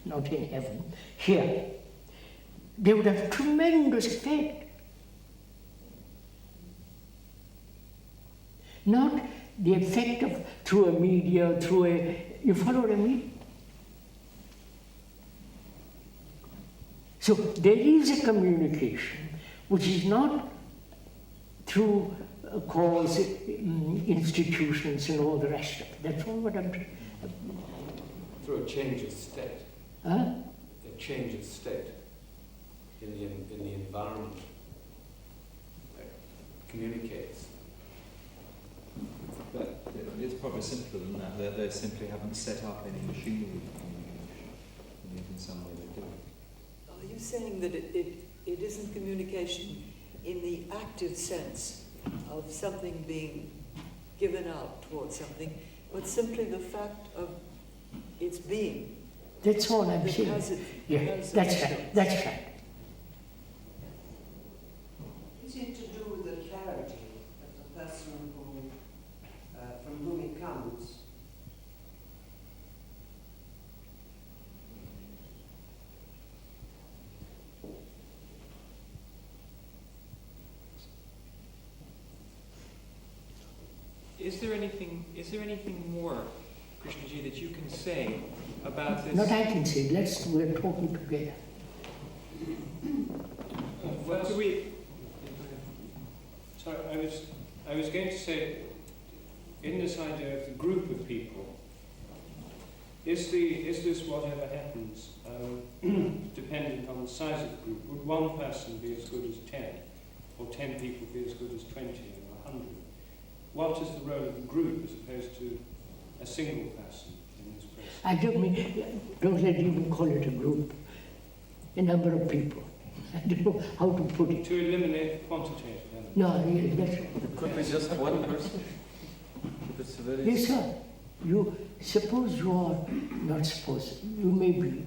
not in heaven, here, they would have tremendous effect. Not the effect of through a media, through a, you follow what I mean? So there is a communication which is not through calls, institutions and all the rest of it. That's all what I'm through a change of state. Huh? A change of state in the environment that communicates. But it's probably simpler than that. They simply haven't set up any machinery for communication. And yet in some way they do. Are you saying that it isn't communication in the active sense of something being given out towards something, but simply the fact of its being? That's all I'm saying. Yeah, that's right, that's right. Is it to do with the clarity of the person who, from whom it comes? Is there anything more, Krishnaji, that you can say about this? Not I can say, we're talking together. Well, sorry, I was going to say, in this idea of the group of people, is this whatever happens dependent on the size of the group? Would one person be as good as 10, or 10 people be as good as 20 or 100? What is the role of the group as opposed to a single person in this process? I don't let even call it a group. A number of people. I don't know how to put it. To eliminate the quantitative element. No, that's It could be just one person. If it's a very yes, sir. You suppose you are not supposed. You may be.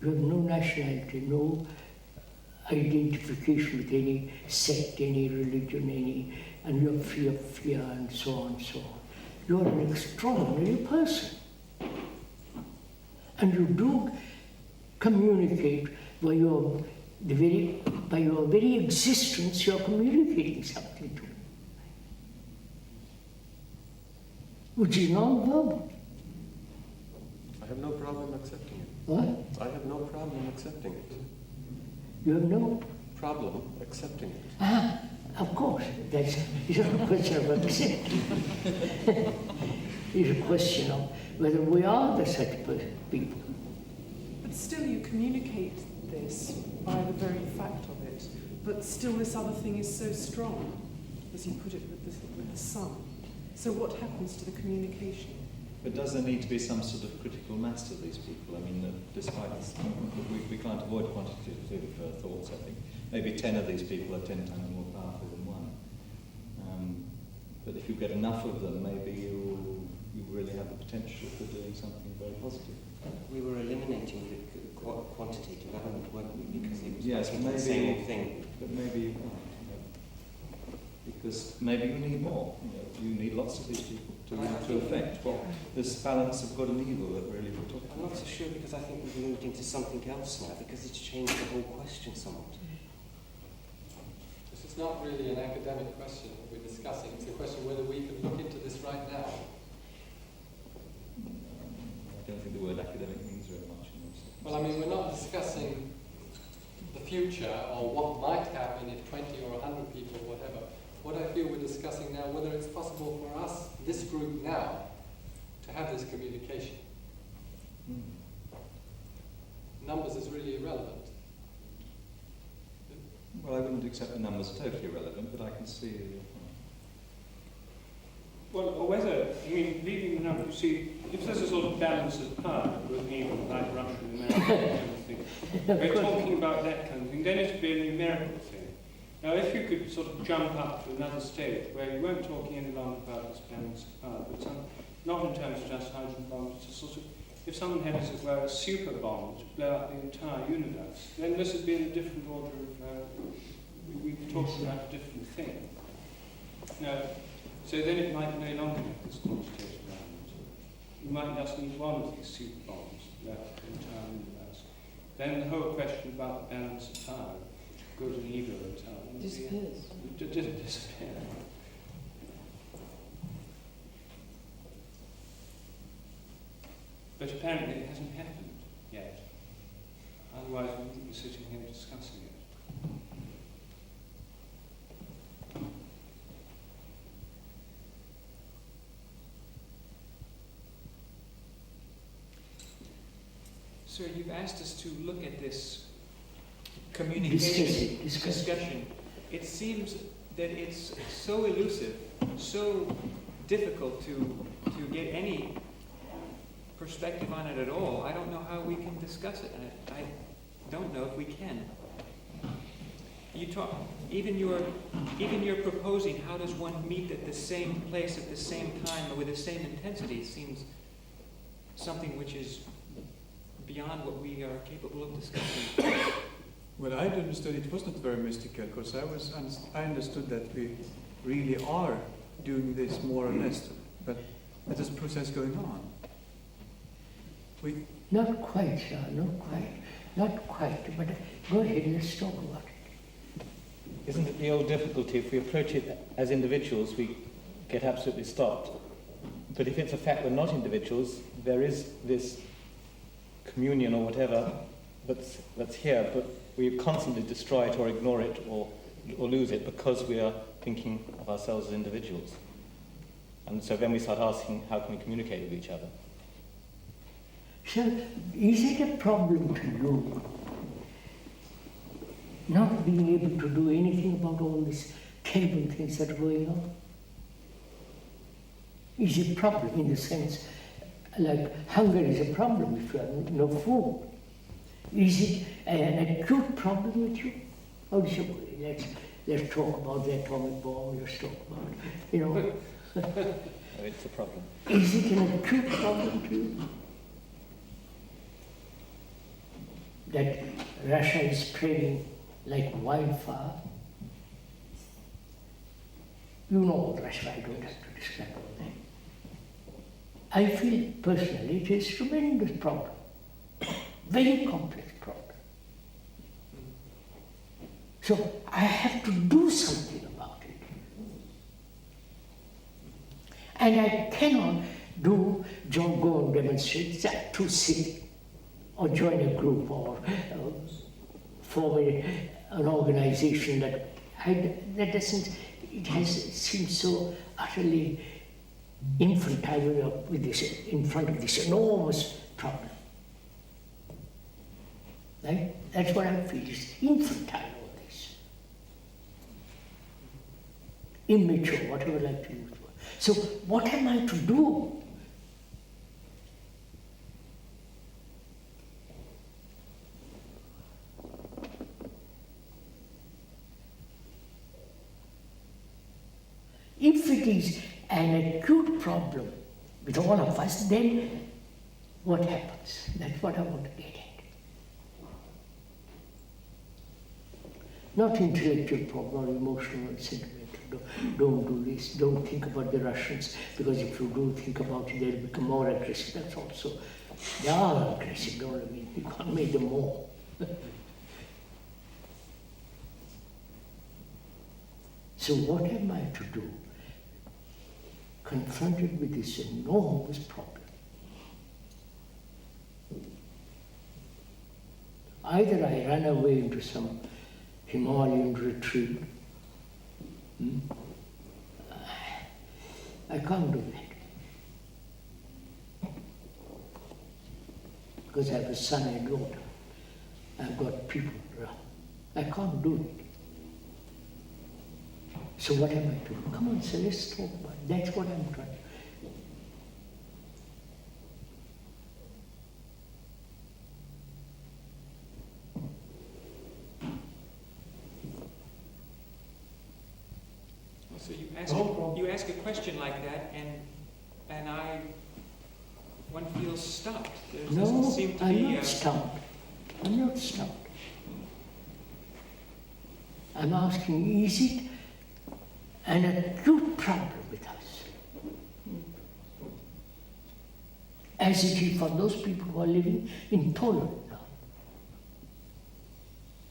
You have no nationality, no identification with any sect, any religion, and you are free of fear and so on and so on. You are an extraordinary person. And you do communicate by your very existence, you are communicating something to me, which is non-verbal. I have no problem accepting it. What? I have no problem accepting it. You have no problem accepting it. Ah, of course. It's not a question of accepting. It's a question of whether we are the such people. But still you communicate this by the very fact of it. But still this other thing is so strong, as you put it with the sun. So what happens to the communication? But does there need to be some sort of critical mass to these people? I mean, despite this, we can't avoid quantitative thoughts, I think. Maybe 10 of these people are 10 times more powerful than one. But if you get enough of them, maybe you really have the potential for doing something very positive. We were eliminating the quantitative element, weren't we? Because it was Yes, maybe the same thing. But maybe, because maybe you need more. You need lots of these people to affect this balance of good and evil that really we're talking about. I'm not so sure, because I think we've moved into something else now, because it's changed the whole question somewhat. This is not really an academic question that we're discussing. It's a question whether we can look into this right now. I don't think the word academic means very much in this. Well, I mean, we're not discussing the future or what might happen if 20 or 100 people, whatever. What I feel we're discussing now, whether it's possible for us, this group now, to have this communication. Numbers is really irrelevant. Well, I wouldn't accept the numbers are totally irrelevant, but I can see. Well, or whether, I mean, leaving the number, you see, if there's a sort of balance of power, good and evil, like Russia and America kind of thing, we're talking about that kind of thing, then it'd be a numerical thing. Now, if you could sort of jump up to another stage where you weren't talking any longer about this balance of power, but not in terms of just hydrogen bombs, it's a sort of, if someone had, as it were, a super bomb to blow up the entire universe, then this would be in a different order of, we'd be talking about a different thing. Now, so then it might no longer have this quantitative element. You might just need one of these super bombs to blow up the entire universe. Then the whole question about the balance of power, good and evil and so on, disappears. Disappear. But apparently it hasn't happened yet. Otherwise we wouldn't be sitting here discussing it. Sir, you've asked us to look at this communication discussion. It seems that it's so elusive, so difficult to get any perspective on it at all. I don't know how we can discuss it. I don't know if we can. You talk, even you're proposing how does one meet at the same place at the same time or with the same intensity seems something which is beyond what we are capable of discussing. Well, I understood it wasn't very mystical, because I understood that we really are doing this more or less, but that is a process going on. Not quite, sir, not quite, but go ahead, let's talk about it. Isn't it the old difficulty, if we approach it as individuals, we get absolutely stopped. But if it's a fact we're not individuals, there is this communion or whatever that's here, but we constantly destroy it or ignore it or lose it because we are thinking of ourselves as individuals. And so then we start asking, how can we communicate with each other? So, is it a problem to you not being able to do anything about all these terrible things that are going on? Is it a problem in the sense, like hunger is a problem if you have no food? Is it an acute problem with you? How do you put it? Let's talk about the atomic bomb, let's talk about, It's a problem. Is it an acute problem to you? That Russia is spreading like wildfire. You know Russia, I don't have to describe all that. I feel personally it is a tremendous problem, very complex problem. So I have to do something about it. And I cannot go and demonstrate, that's too silly. Or join a group or form an organization that doesn't, it seems so utterly infantile with this, in front of this enormous problem. Right? That's what I feel, it's infantile, all this. Immature, whatever I like to use. So what am I to do? If it is an acute problem with all of us, then what happens? That's what I want to get at. Not intellectual problem or emotional or sentimental. Don't do this, don't think about the Russians, because if you do think about it, they'll become more aggressive. That's also, they are aggressive, don't I mean? You can't make them more. So what am I to do? Confronted with this enormous problem. Either I run away into some Himalayan retreat. I can't do that. Because I have a son and daughter. I've got people around. I can't do it. So what am I to do? Come on, sir, let's talk about it. That's what I'm trying to do. So you ask a question like that, and one feels stumped. There doesn't seem to I'm be not stumped. I'm not stumped. I'm asking, is it an acute problem with us? As it is for those people who are living in Poland now,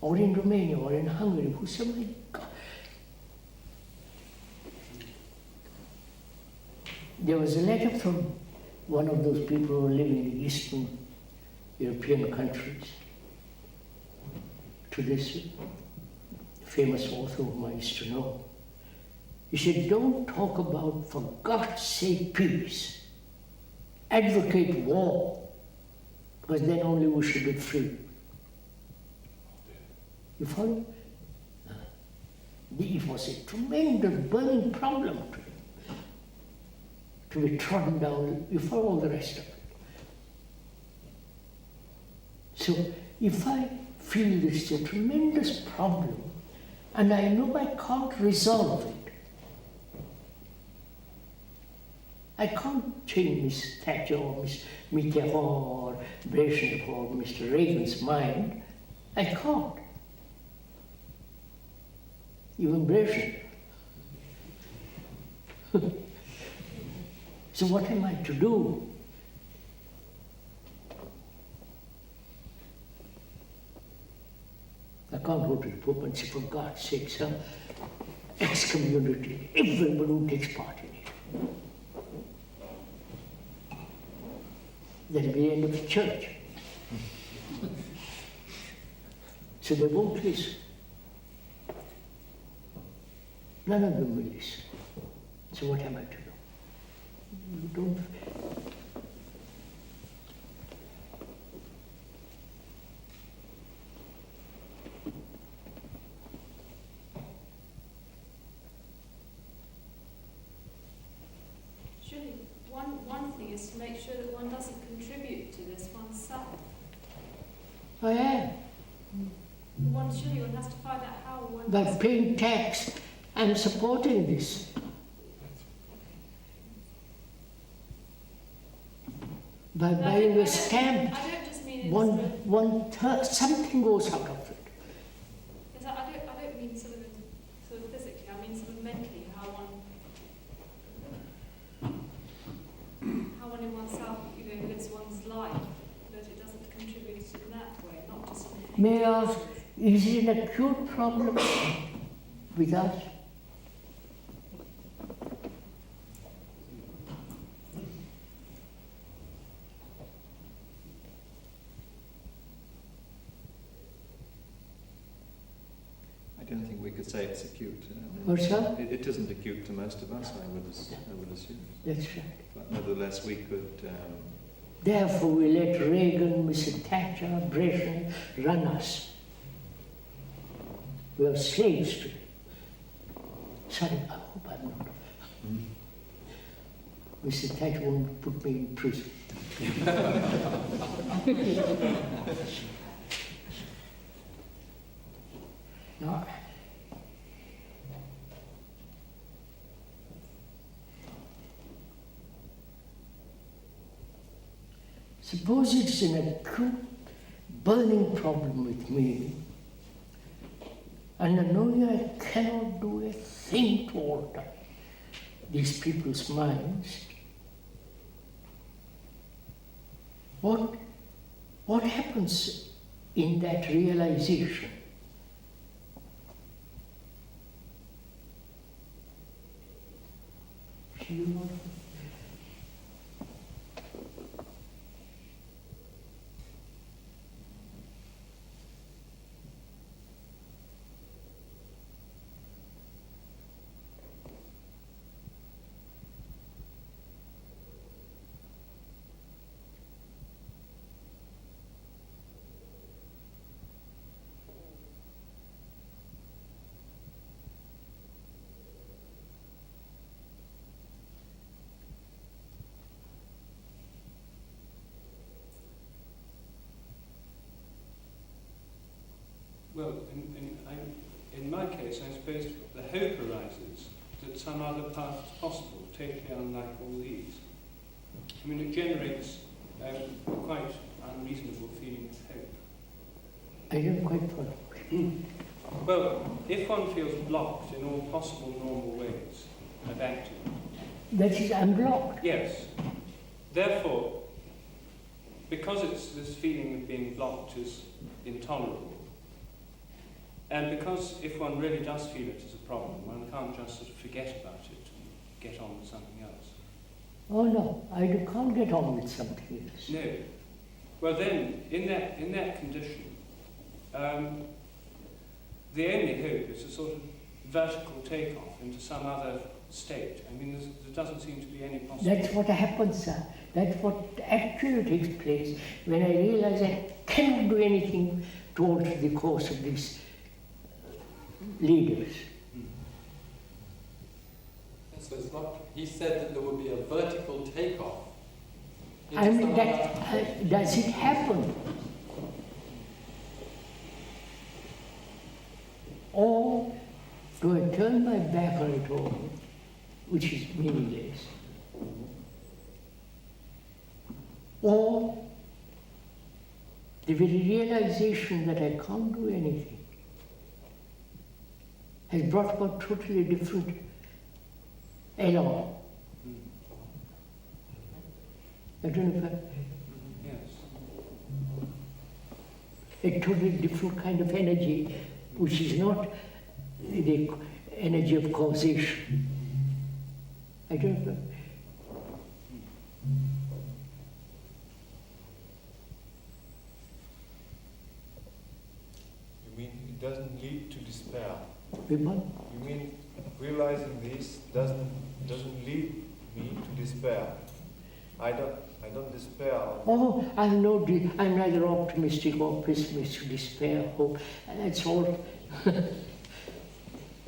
or in Romania, or in Hungary, who say, my God. There was a letter from one of those people who are living in Eastern European countries to this famous author whom I used to know. He said, don't talk about, for God's sake, peace. Advocate war, because then only we should be free. You follow? It was a tremendous burning problem to be trodden down. You follow all the rest of it. So if I feel this is a tremendous problem, and I know I can't resolve it, I can't change Miss Thatcher or Miss Mitterrand or Brezhnev or Mr. Reagan's mind. I can't. Even Brezhnev. So what am I to do? I can't go to the Pope and say, for God's sake, sir, excommunicate everybody who takes part in it. That'll be the end of the church. So they won't listen. None of them will listen. So what am I to do? You don't. Surely, one thing is to make sure that one doesn't contribute to this oneself. I am. Surely one has to find out how one By does. paying tax, I'm supporting this. By buying a stamp, I don't just mean in something goes out of it. I don't mean sort of physically. I mean sort of mentally how one in oneself lives one's life, that it doesn't contribute in that way, not just. May I ask, is it an acute problem with us? I don't think we could say it's acute. What's that? It isn't acute to most of us, I would assume. That's right. But nevertheless, we could. Therefore, we let Reagan, Mr. Thatcher, Brezhnev run us. We are slaves to them. Sorry, I hope I'm not. Mr. Thatcher won't put me in prison. No. Suppose it's an acute, burning problem with me, and I know I cannot do a thing to alter these people's minds. What happens in that realization? Do you know? Well, in my case, I suppose the hope arises that some other path is possible, totally unlike all these. I mean, it generates a quite unreasonable feeling of hope. I don't quite follow. Well, if one feels blocked in all possible normal ways of acting. That is, I'm blocked. Yes. Therefore, because it's this feeling of being blocked is intolerable, and because if one really does feel it as a problem, one can't just sort of forget about it and get on with something else. Oh no, can't get on with something else. No. Well then, in that condition, the only hope is a sort of vertical takeoff into some other state. I mean, there doesn't seem to be any possibility. That's what happens, sir. That's what actually takes place when I realize I cannot do anything to alter the course of these leaders. So it's not, he said that there would be a vertical takeoff. I mean, does it happen? Or do I turn my back on it all, which is meaningless? Or the very realization that I can't do anything has brought about totally different elan. I don't know if a totally different kind of energy, which is not the energy of causation. I don't know. You mean it doesn't lead to despair? You mean realizing this doesn't lead me to despair? I don't despair. Oh, I'm neither optimistic or pessimistic, despair, hope. That's all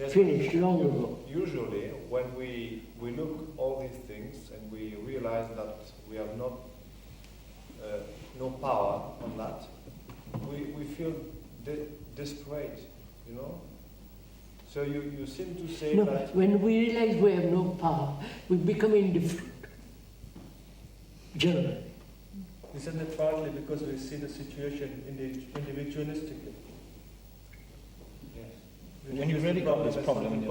finished long ago. Usually, when we look all these things and we realize that we have no power on that, we feel desperate, you know. So you seem to say No, that when we realize we have no power, we become indifferent. Generally. Isn't it partly because we see the situation individualistically? Yes. When you've really got this problem and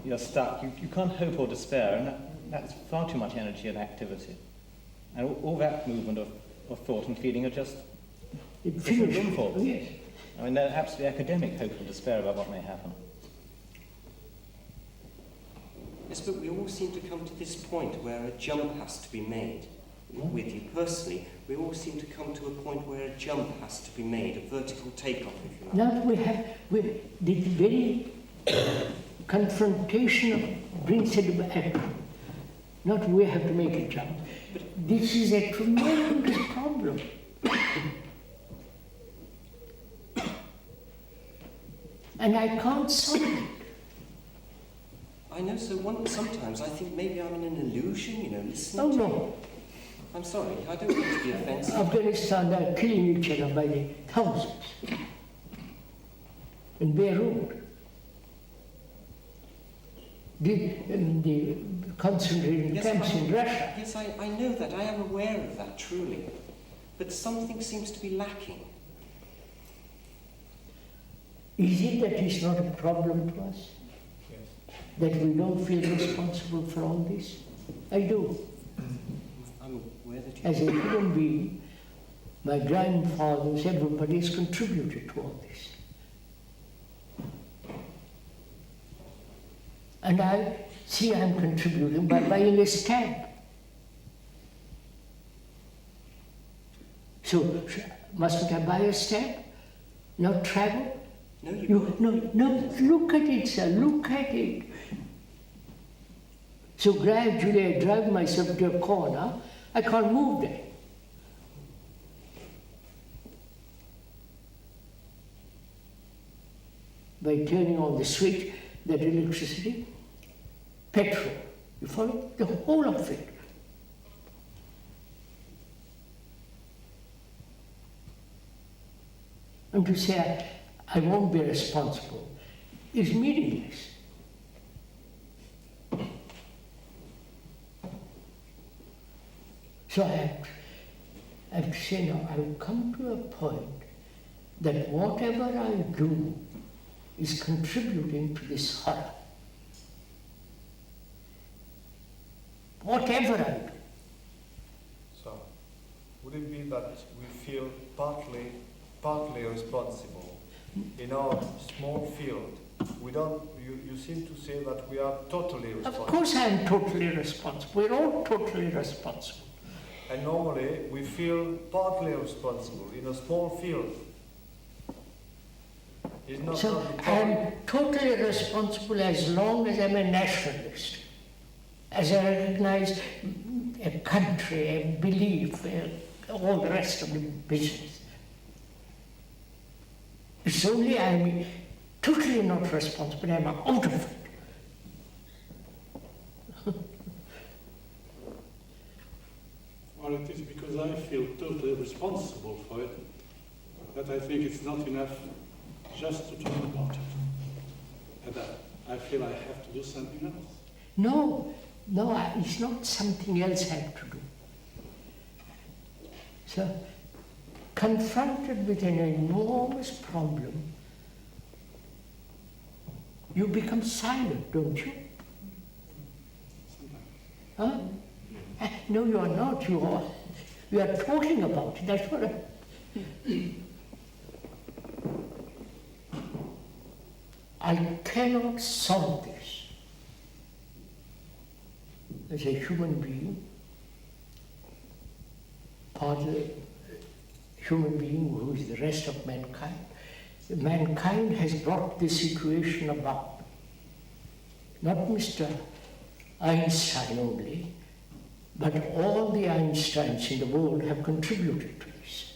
you're stuck, you can't hope or despair, and that's far too much energy and activity. And all that movement of thought and feeling are just room for. Yes. I mean, they're absolutely academic hope and despair about what may happen. Yes, but we all seem to come to this point where a jump has to be made. With you personally, we all seem to come to a point where a jump has to be made, a vertical takeoff, if you like. Now the very confrontation brings it back. Not we have to make a jump. But this is a tremendous problem. And I can't solve it. I know, so sometimes I think maybe I'm in an illusion, listening Oh, to no. you. I'm sorry, I don't want to be offensive. Afghanistan are killing each other by the thousands. In Beirut. The concentrating camps in Russia. Yes, I know that. I am aware of that, truly. But something seems to be lacking. Is it that it's not a problem to us? Yes. That we don't feel responsible for all this? I do. I'm aware that you... As a human being, my grandfathers, everybody has contributed to all this. And I see I'm contributing by buying a stamp. So, mustn't I buy a stamp? Not travel? No, look at it, sir, look at it. So gradually I drive myself to a corner, I can't move there. By turning on the switch, that electricity, petrol, you follow? The whole of it. And to say, I won't be responsible, is meaningless. So I have to say now, I will come to a point that whatever I do is contributing to this horror. Whatever I do. So, would it be that we feel partly responsible in our small field? We don't. You seem to say that we are totally responsible. Of course, I am totally responsible. We're all totally responsible. And normally, we feel partly responsible in a small field. Is not So I'm totally responsible as long as I'm a nationalist, as I recognize a country, a belief, all the rest of the business. It's only I'm totally not responsible, I'm out of it. Well, it is because I feel totally responsible for it that I think it's not enough just to talk about it. And I feel I have to do something else. No, it's not something else I have to do. So, confronted with an enormous problem, you become silent, don't you? Huh? No, you are not. You are talking about it. That's what I cannot solve this as a human being, part of the human being who is the rest of mankind. Mankind has brought this situation about. Not Mr. Einstein only, but all the Einsteins in the world have contributed to this.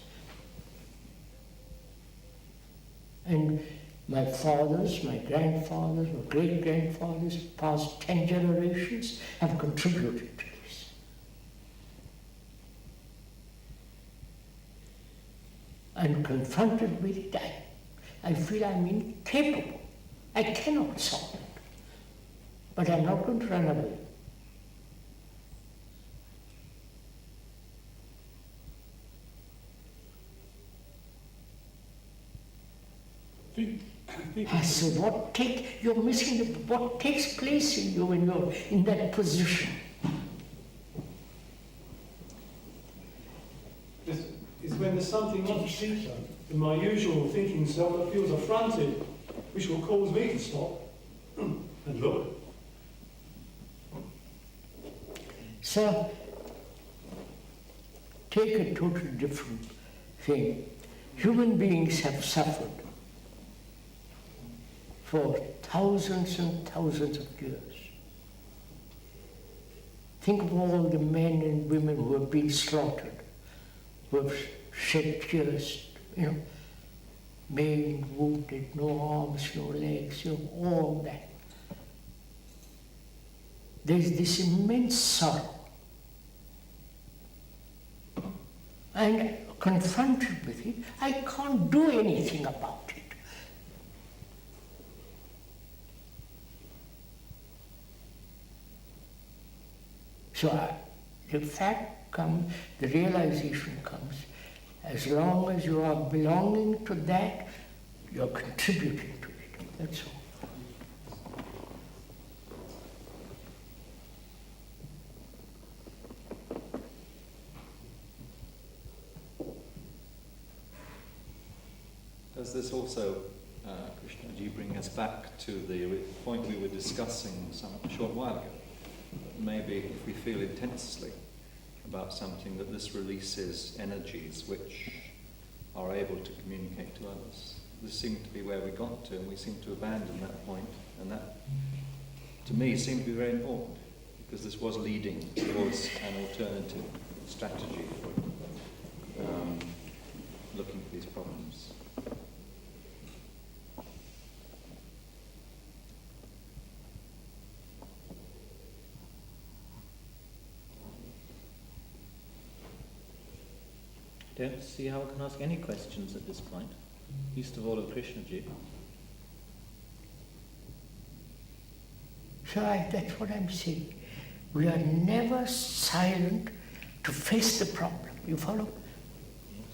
And my fathers, my grandfathers, my great-grandfathers, past 10 generations have contributed to this. And confronted with it, I feel I'm incapable. I cannot solve it. But I'm not going to run away. So you're missing what takes place in you when you're in that position. Is when there's something not deeper in my usual thinking self that feels affronted, which will cause me to stop and look. So, take a totally different thing. Human beings have suffered for thousands and thousands of years. Think of all the men and women who have been slaughtered, who have shed tears, maimed, wounded, no arms, no legs, all that. There's this immense sorrow. And confronted with it, I can't do anything about it. So the fact comes, the realization comes, as long as you are belonging to that, you're contributing to it. That's all. Does this also, Krishnaji, bring us back to the point we were discussing a short while ago? Maybe if we feel intensely about something, that this releases energies which are able to communicate to others. This seemed to be where we got to, and we seem to abandon that point, and that, to me, seemed to be very important, because this was leading towards an alternative strategy for looking at these problems. I don't see how I can ask any questions at this point, least of all of Krishnaji. So that's what I'm saying. We are never silent to face the problem. You follow? Yes.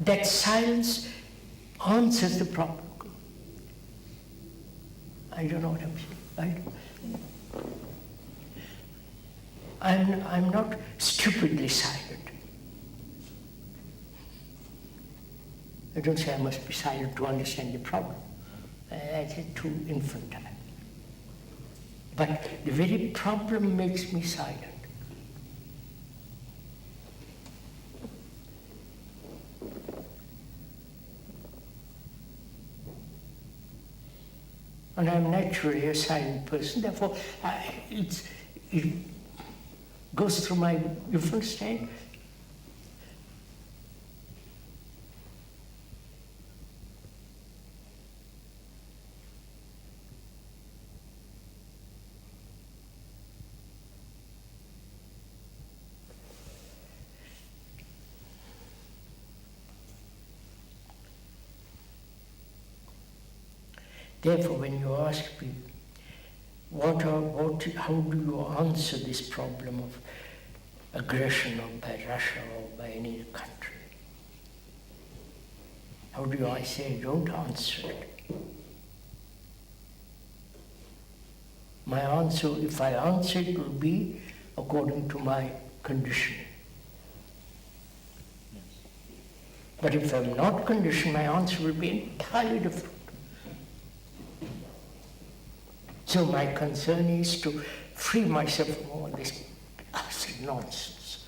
That silence answers the problem. I don't know what I'm saying. I'm not stupidly silent. I don't say I must be silent to understand the problem. That's too infantile. But the very problem makes me silent. And I'm naturally a silent person, therefore it goes through my, you understand? Therefore, when you ask me, how do you answer this problem of aggression by Russia or by any country? How do I say, don't answer it? My answer, if I answer it, will be according to my condition. Yes. But if I'm not conditioned, my answer will be entirely different. So my concern is to free myself from all this nonsense.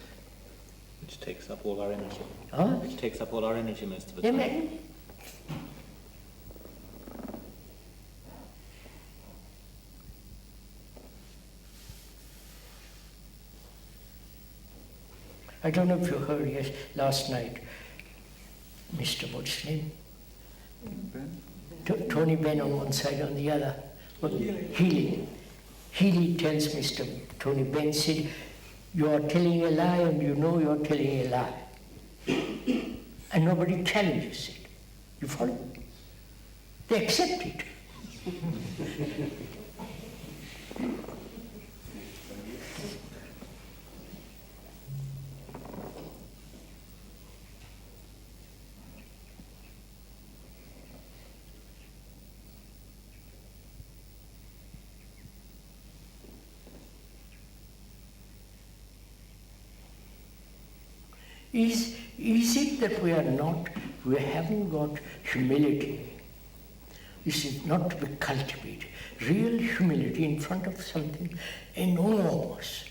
Which takes up all our energy. Huh? Which takes up all our energy most of the Yeah, time. man. I don't know if you heard last night, Mr. what's his name? Ben. Tony Benn on one side, on the other. Healy. Healy tells Mr. Tony Benn, said, you are telling a lie and you know you are telling a lie. And nobody challenges it. You follow? They accept it. Is it that we haven't got humility? Is it not to be cultivated? Real humility in front of something enormous.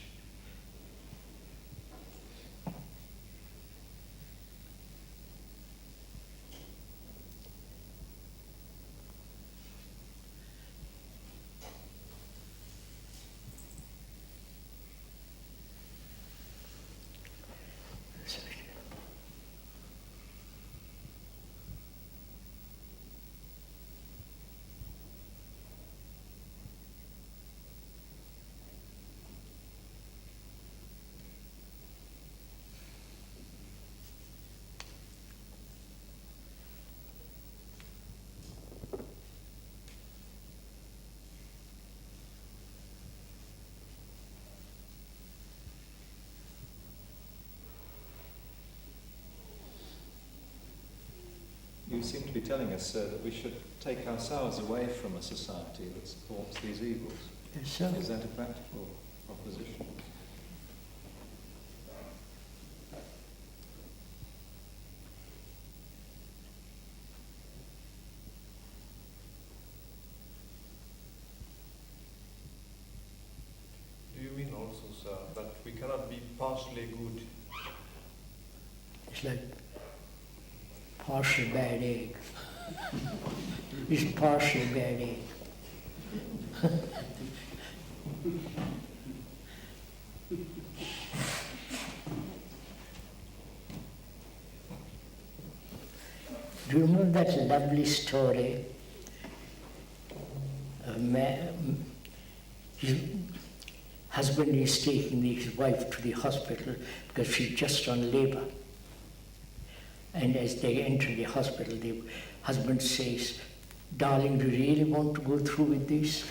you seem to be telling us, sir, that we should take ourselves away from a society that supports these evils. Yes, sir. Is that a practical proposition? Do you mean also, sir, that we cannot be partially good? It's like partial bad egg. It's partial bad egg. Do you remember that lovely story? His husband is taking his wife to the hospital because she's just on labour. And as they enter the hospital, the husband says, "Darling, do you really want to go through with this?"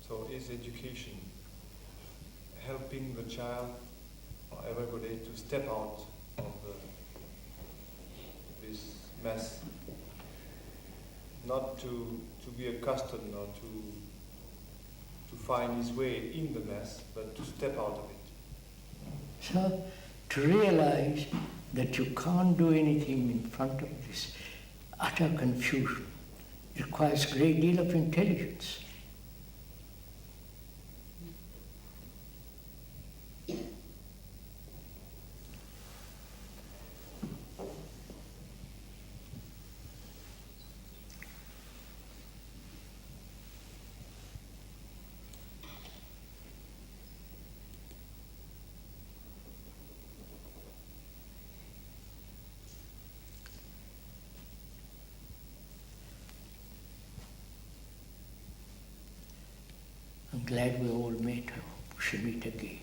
So is education helping the child or everybody to step out of this mess? Not to be accustomed or to find his way in the mess, but to step out of it. So, to realize that you can't do anything in front of this utter confusion requires a great deal of intelligence. I'm glad we all met. I hope we shall meet again.